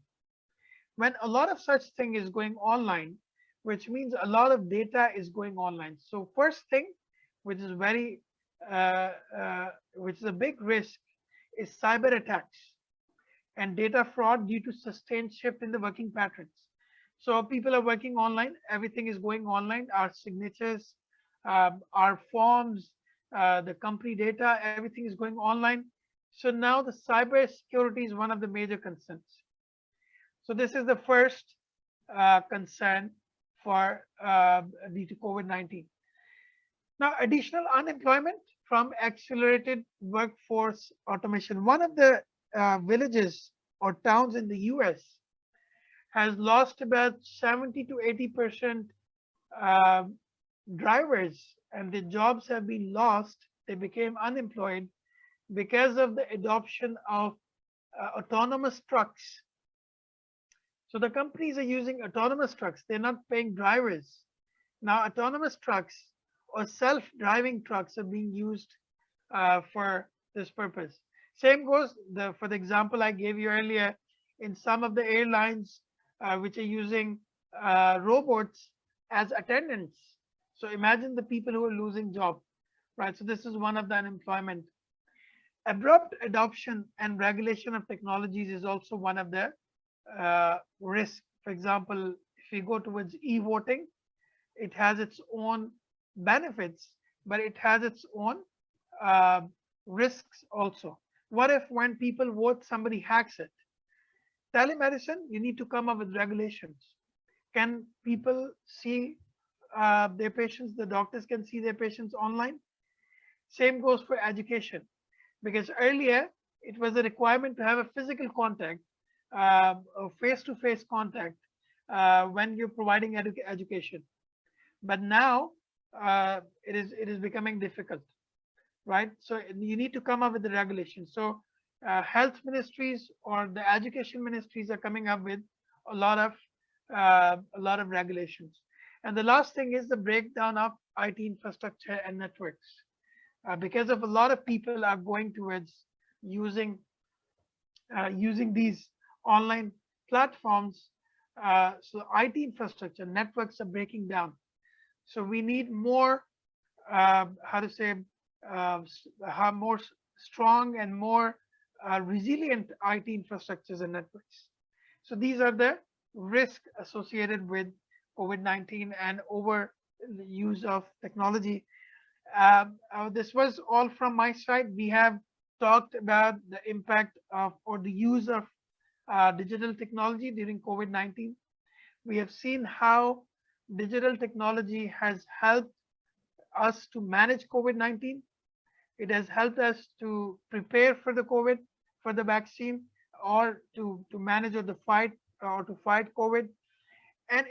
When a lot of such thing is going online, which means a lot of data is going online. So first thing, which is which is a big risk, is cyber attacks and data fraud due to sustained shift in the working patterns. So people are working online, everything is going online, our signatures, our forms, the company data, everything is going online. So now the cyber security is one of the major concerns. So this is the first concern for due to COVID-19. Now, additional unemployment from accelerated workforce automation. One of the villages or towns in the US has lost about 70 to 80% drivers, and the jobs have been lost. They became unemployed because of the adoption of autonomous trucks. So the companies are using autonomous trucks. They're not paying drivers. Now autonomous trucks or self-driving trucks are being used for this purpose. Same goes for the example I gave you earlier in some of the airlines which are using robots as attendants. So imagine the people who are losing job, right? So this is one of the unemployment. Abrupt adoption and regulation of technologies is also one of the risk. For example, if we go towards e-voting, it has its own benefits, but it has its own risks also. What if when people vote, somebody hacks it? Telemedicine, you need to come up with regulations. Can people see their patients? The doctors can see their patients online. Same goes for education, because earlier it was a requirement to have a physical contact, a face-to-face contact when you're providing education. But now it is becoming difficult, right? So you need to come up with the regulations. So health ministries or the education ministries are coming up with a lot of regulations. And the last thing is the breakdown of IT infrastructure and networks, because of a lot of people are going towards using these online platforms. So IT infrastructure networks are breaking down. So we need more, how to say, more strong and more resilient IT infrastructures and networks. So these are the risks associated with COVID-19 and over the use of technology. This was all from my side. We have talked about the impact of or the use of digital technology during COVID-19. We have seen how digital technology has helped us to manage COVID-19. It has helped us to prepare for the COVID, for the vaccine, or to manage or to fight COVID. And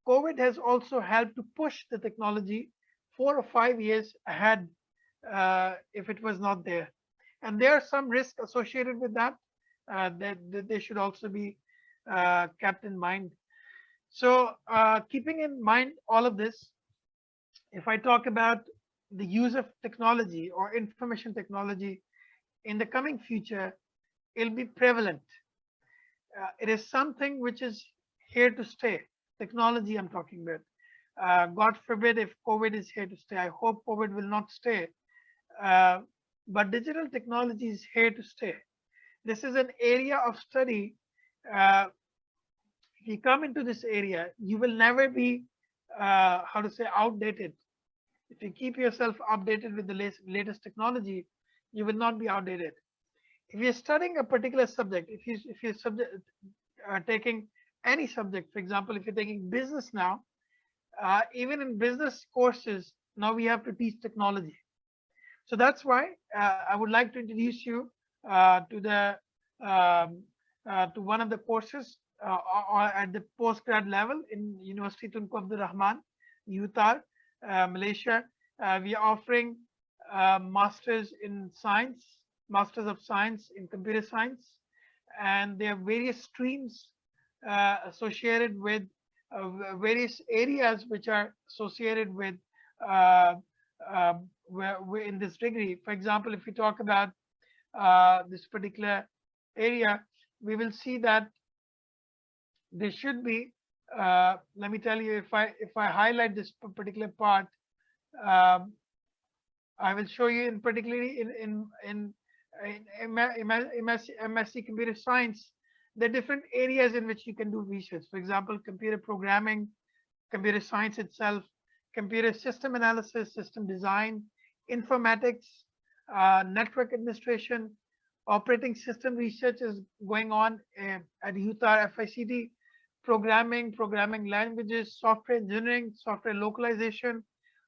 COVID has also helped to push the technology 4 or 5 years ahead if it was not there. And there are some risks associated with that that they should also be kept in mind. So keeping in mind all of this, if I talk about the use of technology or information technology in the coming future, it'll be prevalent. It is something which is here to stay. Technology I'm talking about. God forbid if COVID is here to stay. I hope COVID will not stay. But digital technology is here to stay. This is an area of study. If you come into this area, you will never be, how to say, outdated. If you keep yourself updated with the latest technology, you will not be outdated. If you're studying a particular subject, if you're taking any subject, for example, if you're taking business now, even in business courses, now we have to teach technology. So that's why I would like to introduce you to one of the courses or at the postgrad level in University Tunku Abdul Rahman, UTAR. Malaysia. We are offering masters in science, masters of science in computer science, and there are various streams associated with various areas which are associated with uh, in this degree. For example, if we talk about this particular area, we will see that there should be. Let me tell you, if I highlight this particular part, um, I will show you in particularly MSc Computer Science, the different areas in which you can do research. For example, computer programming, computer science itself, computer system analysis, system design, informatics, network administration, operating system research is going on at UTAR FICT, programming languages, software engineering, software localization,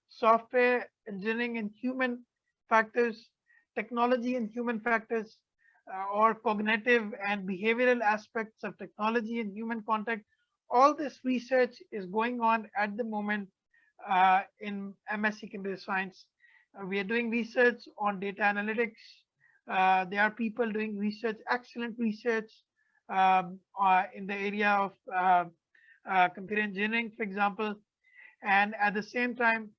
software engineering and human factors, technology and human factors, or cognitive and behavioral aspects of technology and human contact. All this research is going on at the moment in MSc Computer Science. We are doing research on data analytics. There are people doing research, excellent research in the area of computer engineering, for example. And at the same time,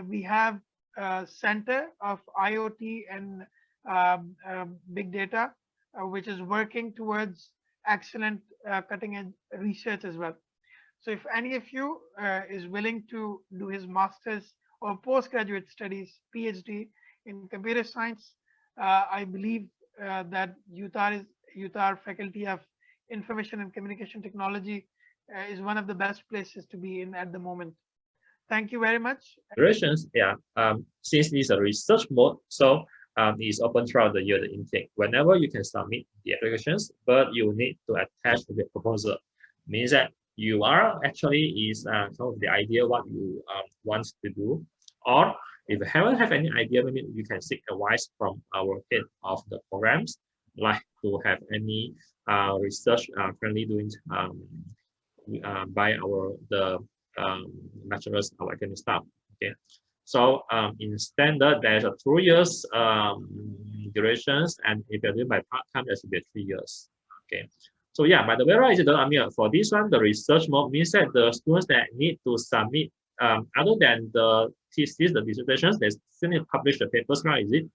we have a center of IoT and big data, which is working towards excellent cutting edge research as well. So if any of you is willing to do his master's or postgraduate studies, PhD in computer science, I believe that UTAR Faculty of Information and Communication Technology is one of the best places to be in at the moment. Thank you very much. Durations, yeah. Since it's a research mode, so it's open throughout the year, the intake. Whenever you can submit the applications, but you need to attach the proposal. Means that you are actually is kind of the idea what you want to do, or if you haven't have any idea, maybe you can seek advice from our head of the programs, like to have any research currently doing by the bachelor's or academic staff. Okay, so in standard there's a 2 years durations, and if you're doing by part time, there should be 3 years. Okay, so yeah, by the way, right, for this one, the research mode means that the students that need to submit other than the thesis, the dissertations, they still need to publish the papers, right? Is it?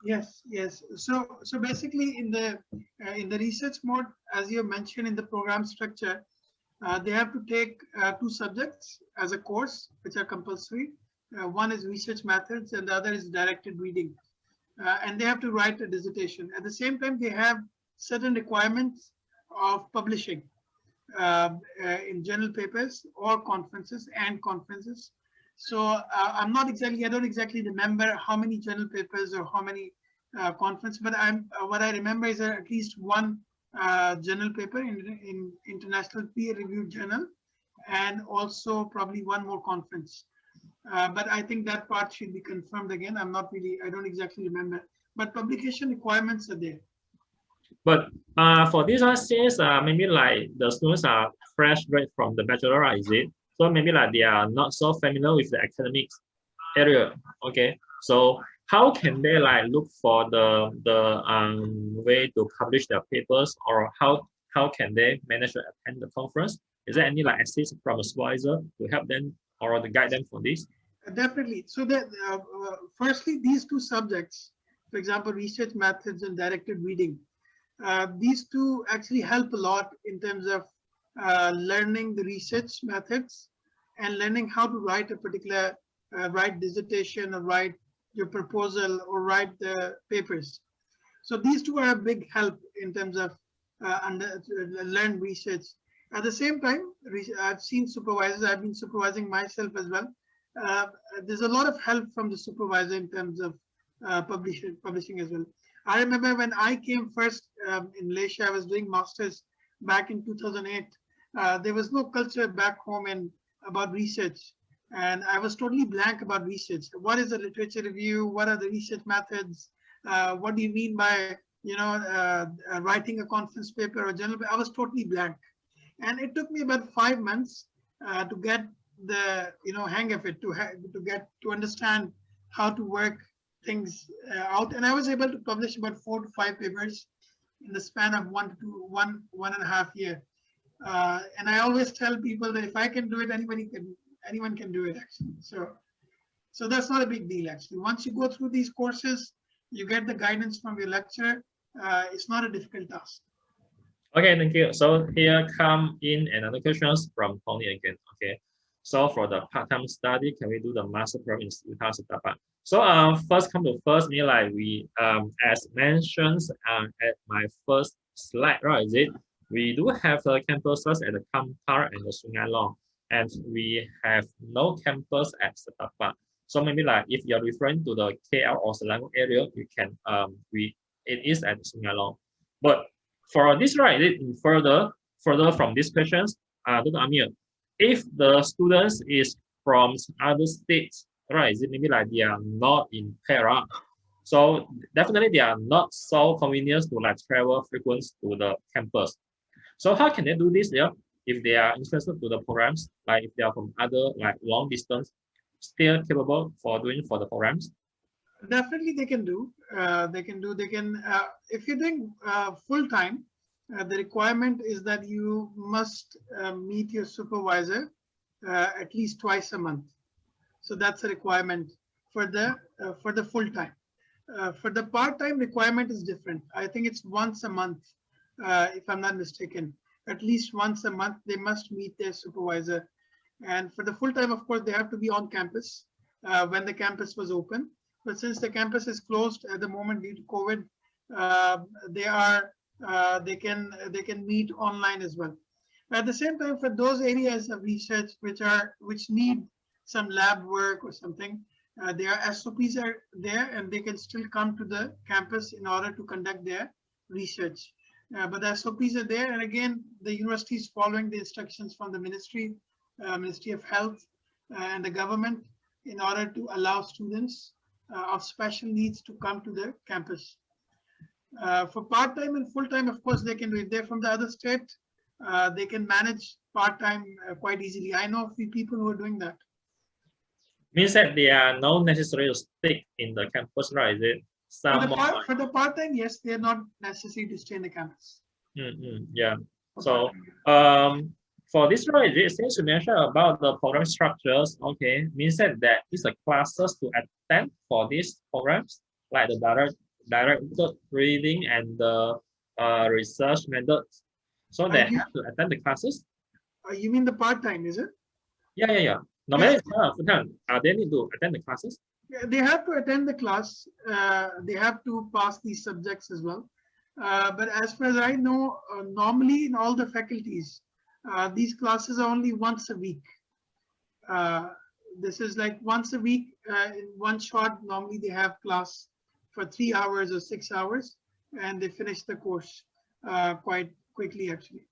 Yes, yes. So basically, in the research mode, as you mentioned in the program structure, they have to take 2 subjects as a course, which are compulsory. One is research methods, and the other is directed reading. And they have to write a dissertation. At the same time, they have certain requirements of publishing in journal papers or conferences and conferences. So I don't exactly remember how many journal papers or how many conference, but what I remember is at least one journal paper in international peer-reviewed journal, and also probably one more conference. But I think that part should be confirmed again. I don't exactly remember, but publication requirements are there. But for this one, since maybe like the students are fresh grade from the bachelor, is it? So maybe like they are not so familiar with the academics area. Okay, so how can they like look for the way to publish their papers, or how can they manage to attend the conference? Is there any like assist from a supervisor to help them or to guide them for this? Definitely. So that firstly, these 2 subjects, for example, research methods and directed reading, these 2 actually help a lot in terms of learning the research methods and learning how to write a particular write dissertation or write your proposal or write the papers. So these 2 are a big help in terms of learn research. At the same time, I've seen supervisors, I've been supervising myself as well. There's a lot of help from the supervisor in terms of publishing as well. I remember when I came first in Malaysia, I was doing masters back in 2008. There was no culture back home about research, and I was totally blank about research. What is a literature review? What are the research methods? What do you mean by writing a conference paper or journal? I was totally blank, and it took me about 5 months to get the hang of it, to understand how to work things out. And I was able to publish about 4 to 5 papers in the span of 1.5 year. And I always tell people that if I can do it, anyone can do it actually. So that's not a big deal actually. Once you go through these courses, you get the guidance from your lecturer. It's not a difficult task. Okay, thank you. So here come in another questions from Tony again. Okay, so for the part-time study, can we do the master program in Utah Setup? So first come to first, me like we as mentioned at my first slide, right? Is it? We do have campuses at the Kampar and the Sungai Long, and we have no campus at Setup. So maybe like if you're referring to the KL or Selangor area, you can it is at Sungai Long, but for this, right, further from these questions, Dr. Amir, if the students is from other states, right, is it maybe like they are not in Perak, so definitely they are not so convenient to like travel frequent to the campus. So how can they do this there if they are interested to the programs, like if they are from other like long distance, still capable for doing for the programs? Definitely they can do. If you're doing full time, the requirement is that you must meet your supervisor at least twice a month. So that's a requirement for the full time. For the part time, requirement is different. I think it's once a month, if I'm not mistaken. At least once a month, they must meet their supervisor. And for the full time, of course, they have to be on campus when the campus was open. But since the campus is closed at the moment due to COVID, they can meet online as well. At the same time, for those areas of research which need some lab work or something, their SOPs are there, and they can still come to the campus in order to conduct their research. But the SOPs are there, and again, the university is following the instructions from the Ministry of Health and the government in order to allow students of special needs to come to the campus. For part-time and full-time, of course, they can do it. They're from the other state. They can manage part-time quite easily. I know a few people who are doing that. Means that they are not necessary to stick in the campus, right? Is it? For the part-time, yes, they're not necessary to stay in the campus. Yeah. So for this, right, since you mentioned about the program structures, okay, means that is the classes to attend for these programs, like the direct reading and the research methods. So they have to attend the classes. You mean the part-time, is it? Yeah. No matter full-time, they need to attend the classes. Yeah, they have to attend the class. They have to pass these subjects as well. But as far as I know, normally in all the faculties, these classes are only once a week. This is like once a week in one shot. Normally they have class for 3 hours or 6 hours, and they finish the course quite quickly actually.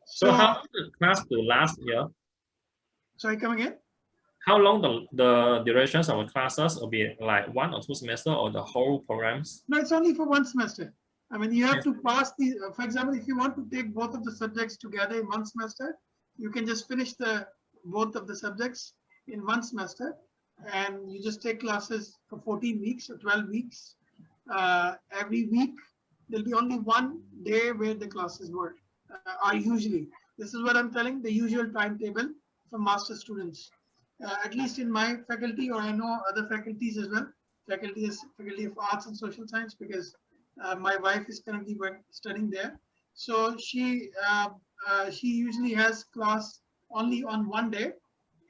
So how long the class to last year? Sorry, come again? How long the durations of the classes will be, like 1 or 2 semesters or the whole programs? No, it's only for 1 semester. I mean, you have to pass the, for example, if you want to take both of the subjects together in 1 semester, you can just finish both of the subjects in 1 semester, and you just take classes for 14 weeks or 12 weeks. Every week, there'll be only 1 day where the classes are usually. This is what I'm telling, the usual timetable for master students. At least in my faculty, or I know other faculties as well. Faculty of Arts and Social Science, because my wife is currently studying there. So she usually has class only on 1 day,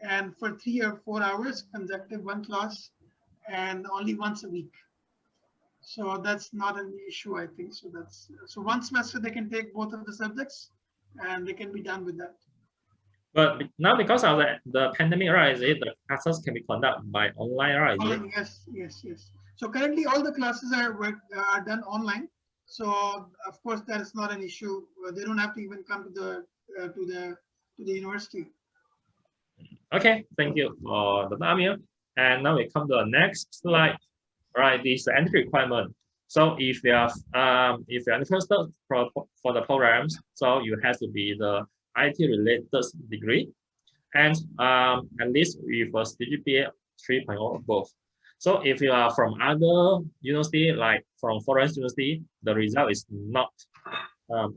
and for 3 or 4 hours consecutive 1 class, and only once a week. So that's not an issue, I think. So 1 semester they can take both of the subjects, and they can be done with that. But now because of the pandemic, right, is it the classes can be conducted by online, right? Yes. So currently all the classes are done online. So of course that is not an issue. They don't have to even come to the university. Okay, thank you for the Amir. And now we come to the next slide. Right, this is the entry requirement. So if you are interested for the programs, so you have to be the IT related degree. and at least with a CGPA 3.0 or above. So if you are from other university, like from foreign university, the result is not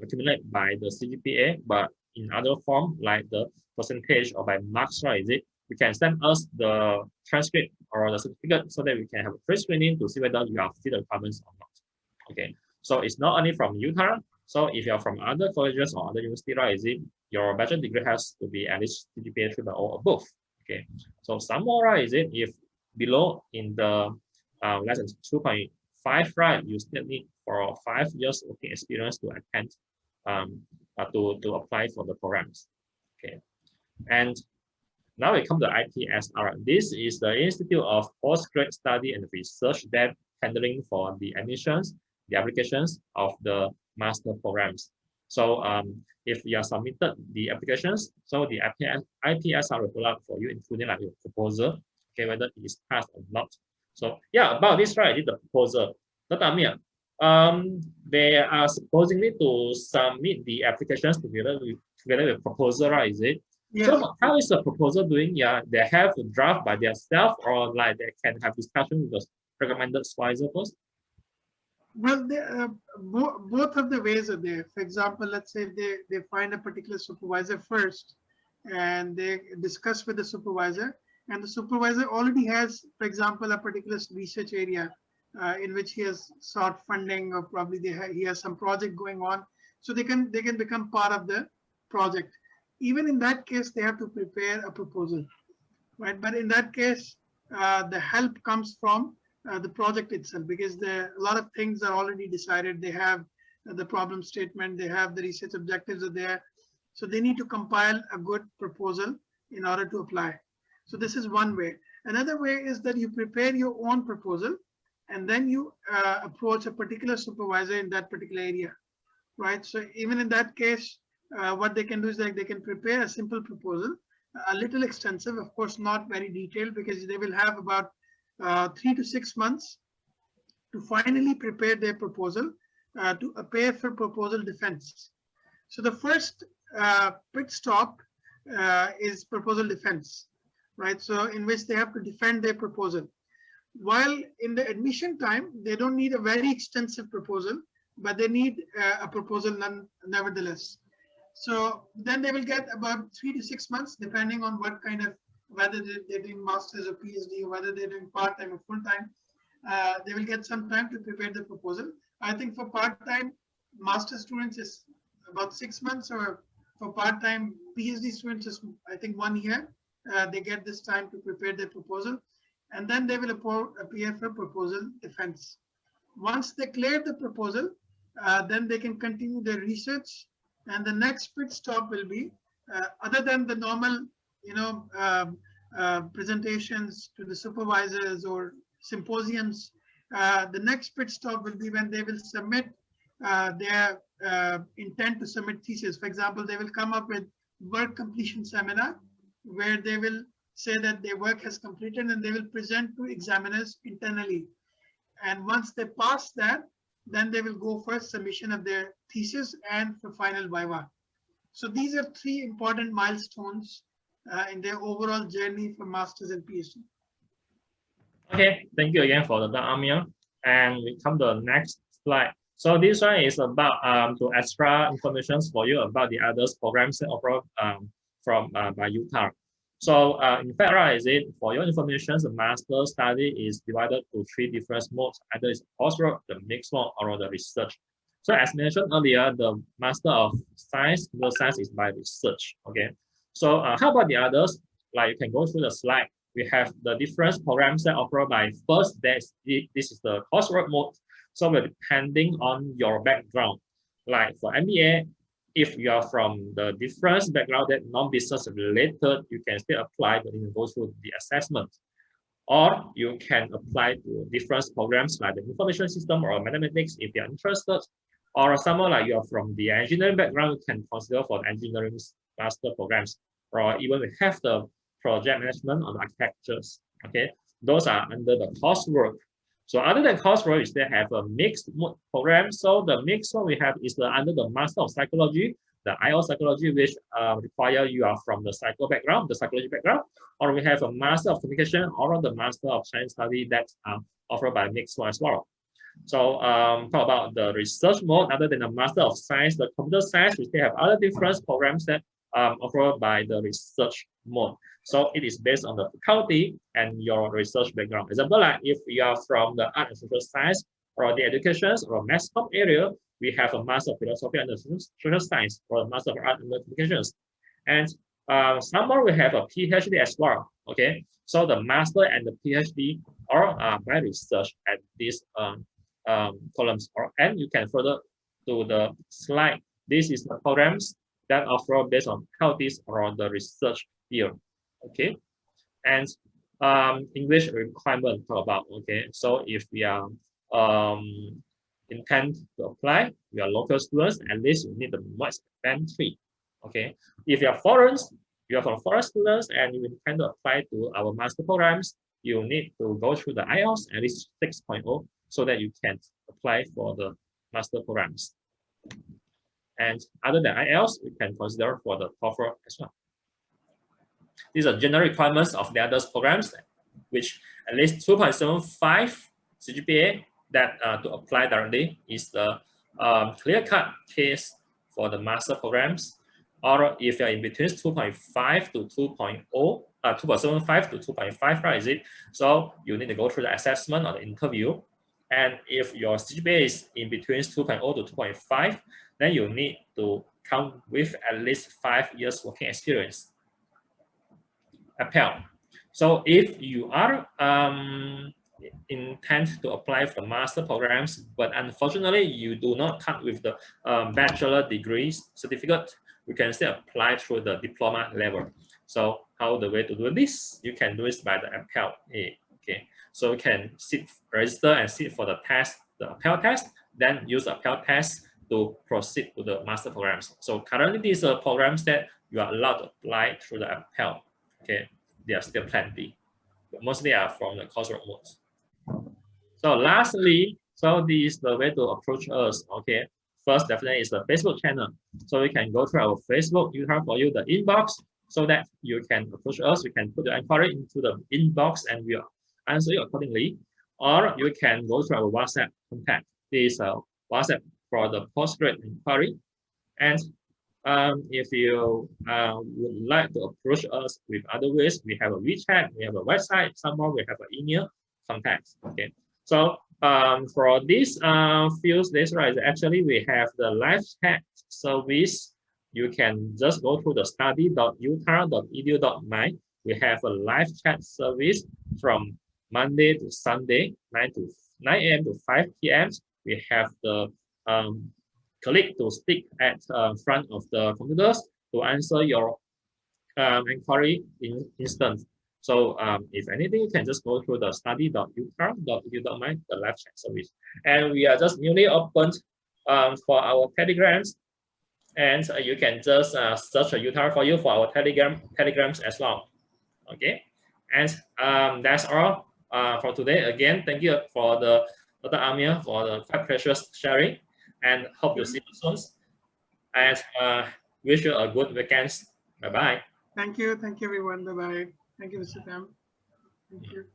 accumulated by the CGPA, but in other form, like the percentage or by marks, right? Is it? You can send us the transcript or the certificate so that we can have a pre-screening to see whether you are fit the requirements or not. Okay, so it's not only from Utah. So if you are from other colleges or other university, right, is it your bachelor degree has to be at least CGPA 3.0 or above. Okay, so some more, right, is it if below in the less than 2.5, right, you still need for 5 years working experience to attend to apply for the programs. Okay, and now we come to IPSR. This is the Institute of Postgraduate Study and Research that handling for the admissions, the applications of the master programs. So if you are submitted the applications, so the IPSR will pull out for you, including like your proposal, okay, whether it is passed or not. So yeah, about this, right, the proposal. They are supposedly to submit the applications together with proposal, right? Is it? Yes. So how is the proposal doing? Yeah, they have to draft by themselves, or like they can have discussion with the recommended supervisor first? Well, both of the ways are there. For example, let's say they find a particular supervisor first and they discuss with the supervisor, and the supervisor already has, for example, a particular research area in which he has sought funding, or probably he has some project going on. So they can become part of the project. Even in that case, they have to prepare a proposal, right? But in that case, the help comes from the project itself, because a lot of things are already decided. They have the problem statement, they have the research objectives are there. So they need to compile a good proposal in order to apply. So this is one way. Another way is that you prepare your own proposal and then you approach a particular supervisor in that particular area, right? So even in that case, what they can do is that they can prepare a simple proposal, a little extensive, of course, not very detailed, because they will have about 3 to 6 months to finally prepare their proposal to appear for proposal defense. So the first pit stop is proposal defense, right? So in which they have to defend their proposal. While in the admission time, they don't need a very extensive proposal, but they need a proposal nevertheless. So then they will get about 3 to 6 months, depending on what kind of, whether they're doing masters or PhD, or whether they're doing part-time or full-time. They will get some time to prepare the proposal. I think for part-time master students is about 6 months, or for part-time PhD students is, I think, 1 year. They get this time to prepare their proposal, and then they will appear for proposal defense. Once they clear the proposal, then they can continue their research. And the next pit stop will be, other than the normal, presentations to the supervisors or symposiums, the next pit stop will be when they will submit their intent to submit thesis. For example, they will come up with work completion seminar, where they will say that their work has completed, and they will present to examiners internally. And once they pass that, then they will go for submission of their thesis and for final viva. So these are 3 important milestones in their overall journey for masters and PhD. Okay, thank you again for the Amir. And we come to the next slide. So this one is about to extra information for you about the others programs offered from by Utah. So in fact, right, is it for your information, the master study is divided to 3 different modes. Either it's coursework, the mixed mode, or the research. So as mentioned earlier, the Master of Science, Computer Science is by research. Okay. So how about the others? Like you can go through the slide. We have the different programs that offered by first. This is the coursework mode. So depending on your background, like for MBA, if you are from the different background that non-business related, you can still apply, but you go through the assessment. Or you can apply to different programs like the information system or mathematics if you're interested. Or someone like you are from the engineering background, you can consider for the engineering master programs. Or even we have the project management or architectures. Okay, those are under the coursework. So other than coursework, we still have a mixed mode program. So the mixed one we have is under the Master of Psychology, the IO psychology, which require you are from the psychology background, or we have a master of communication or the master of science study that are offered by mixed one as well. So talk about the research mode. Other than the master of science, the computer science, we still have other different programs that offered by the research mode. So it is based on the faculty and your research background. Example, like if you are from the art and social science or the education or mass comm area, we have a master of philosophy and the social science or a master of art and communications. And some more we have a PhD as well. Okay, so the master and the PhD are by research at these columns. And you can further to the slide. This is the programs that offer based on faculties or the research field. Okay, and English requirement talk about. Okay, so if we are intend to apply, we are local students, at least you need the most band 3. Okay, if you are foreigners, you are from foreign students and you intend to apply to our master programs, you need to go through the IELTS at least 6.0 so that you can apply for the master programs. And other than IELTS, we can consider for the TOEFL as well. These are general requirements of the other programs, which at least 2.75 CGPA that to apply directly is the clear-cut case for the master programs. Or if you're in between 2.5 to 2.0, 2.75 to 2.5, right, is it? So you need to go through the assessment or the interview. And if your CGPA is in between 2.0 to 2.5, then you need to come with at least 5 years working experience. Appel. So if you are intent to apply for master programs, but unfortunately you do not come with the bachelor degrees certificate, you can still apply through the diploma level. So how the way to do this? You can do it by the Appel A. Okay, so you can register and sit for the test, the Appel test, then use the Appel test to proceed to the master programs. So currently these are programs that you are allowed to apply through the Appel. Okay, there are still plenty, but mostly are from the coursework modes. So lastly, so this is the way to approach us. Okay, first definitely is the Facebook channel. So we can go through our Facebook. You have for you the inbox so that you can approach us. You can put the inquiry into the inbox and we'll answer you accordingly. Or you can go to our WhatsApp contact. This is WhatsApp for the postgrad inquiry. And if you would like to approach us with other ways, we have a WeChat, we have a website, somewhere we have an email contact. Okay, so for this few days, right, actually we have the live chat service. You can just go to the study.utar.edu.my. We have a live chat service from Monday to Sunday, 9 a.m. to 5 p.m. We have the colleague to speak at front of the computers to answer your inquiry in instant. So if anything, you can just go through the study.utar.edu.my, the live chat service. And we are just newly opened for our telegrams. And you can just search a UTAR for you for our telegrams as well. Okay, and that's all for today. Again, thank you for the Dr. Amir for the quite precious sharing, and hope you see you soon. And wish you a good weekend. Bye bye. Thank you. Thank you, everyone. Bye bye. Thank you, Mr. Tam. Thank you.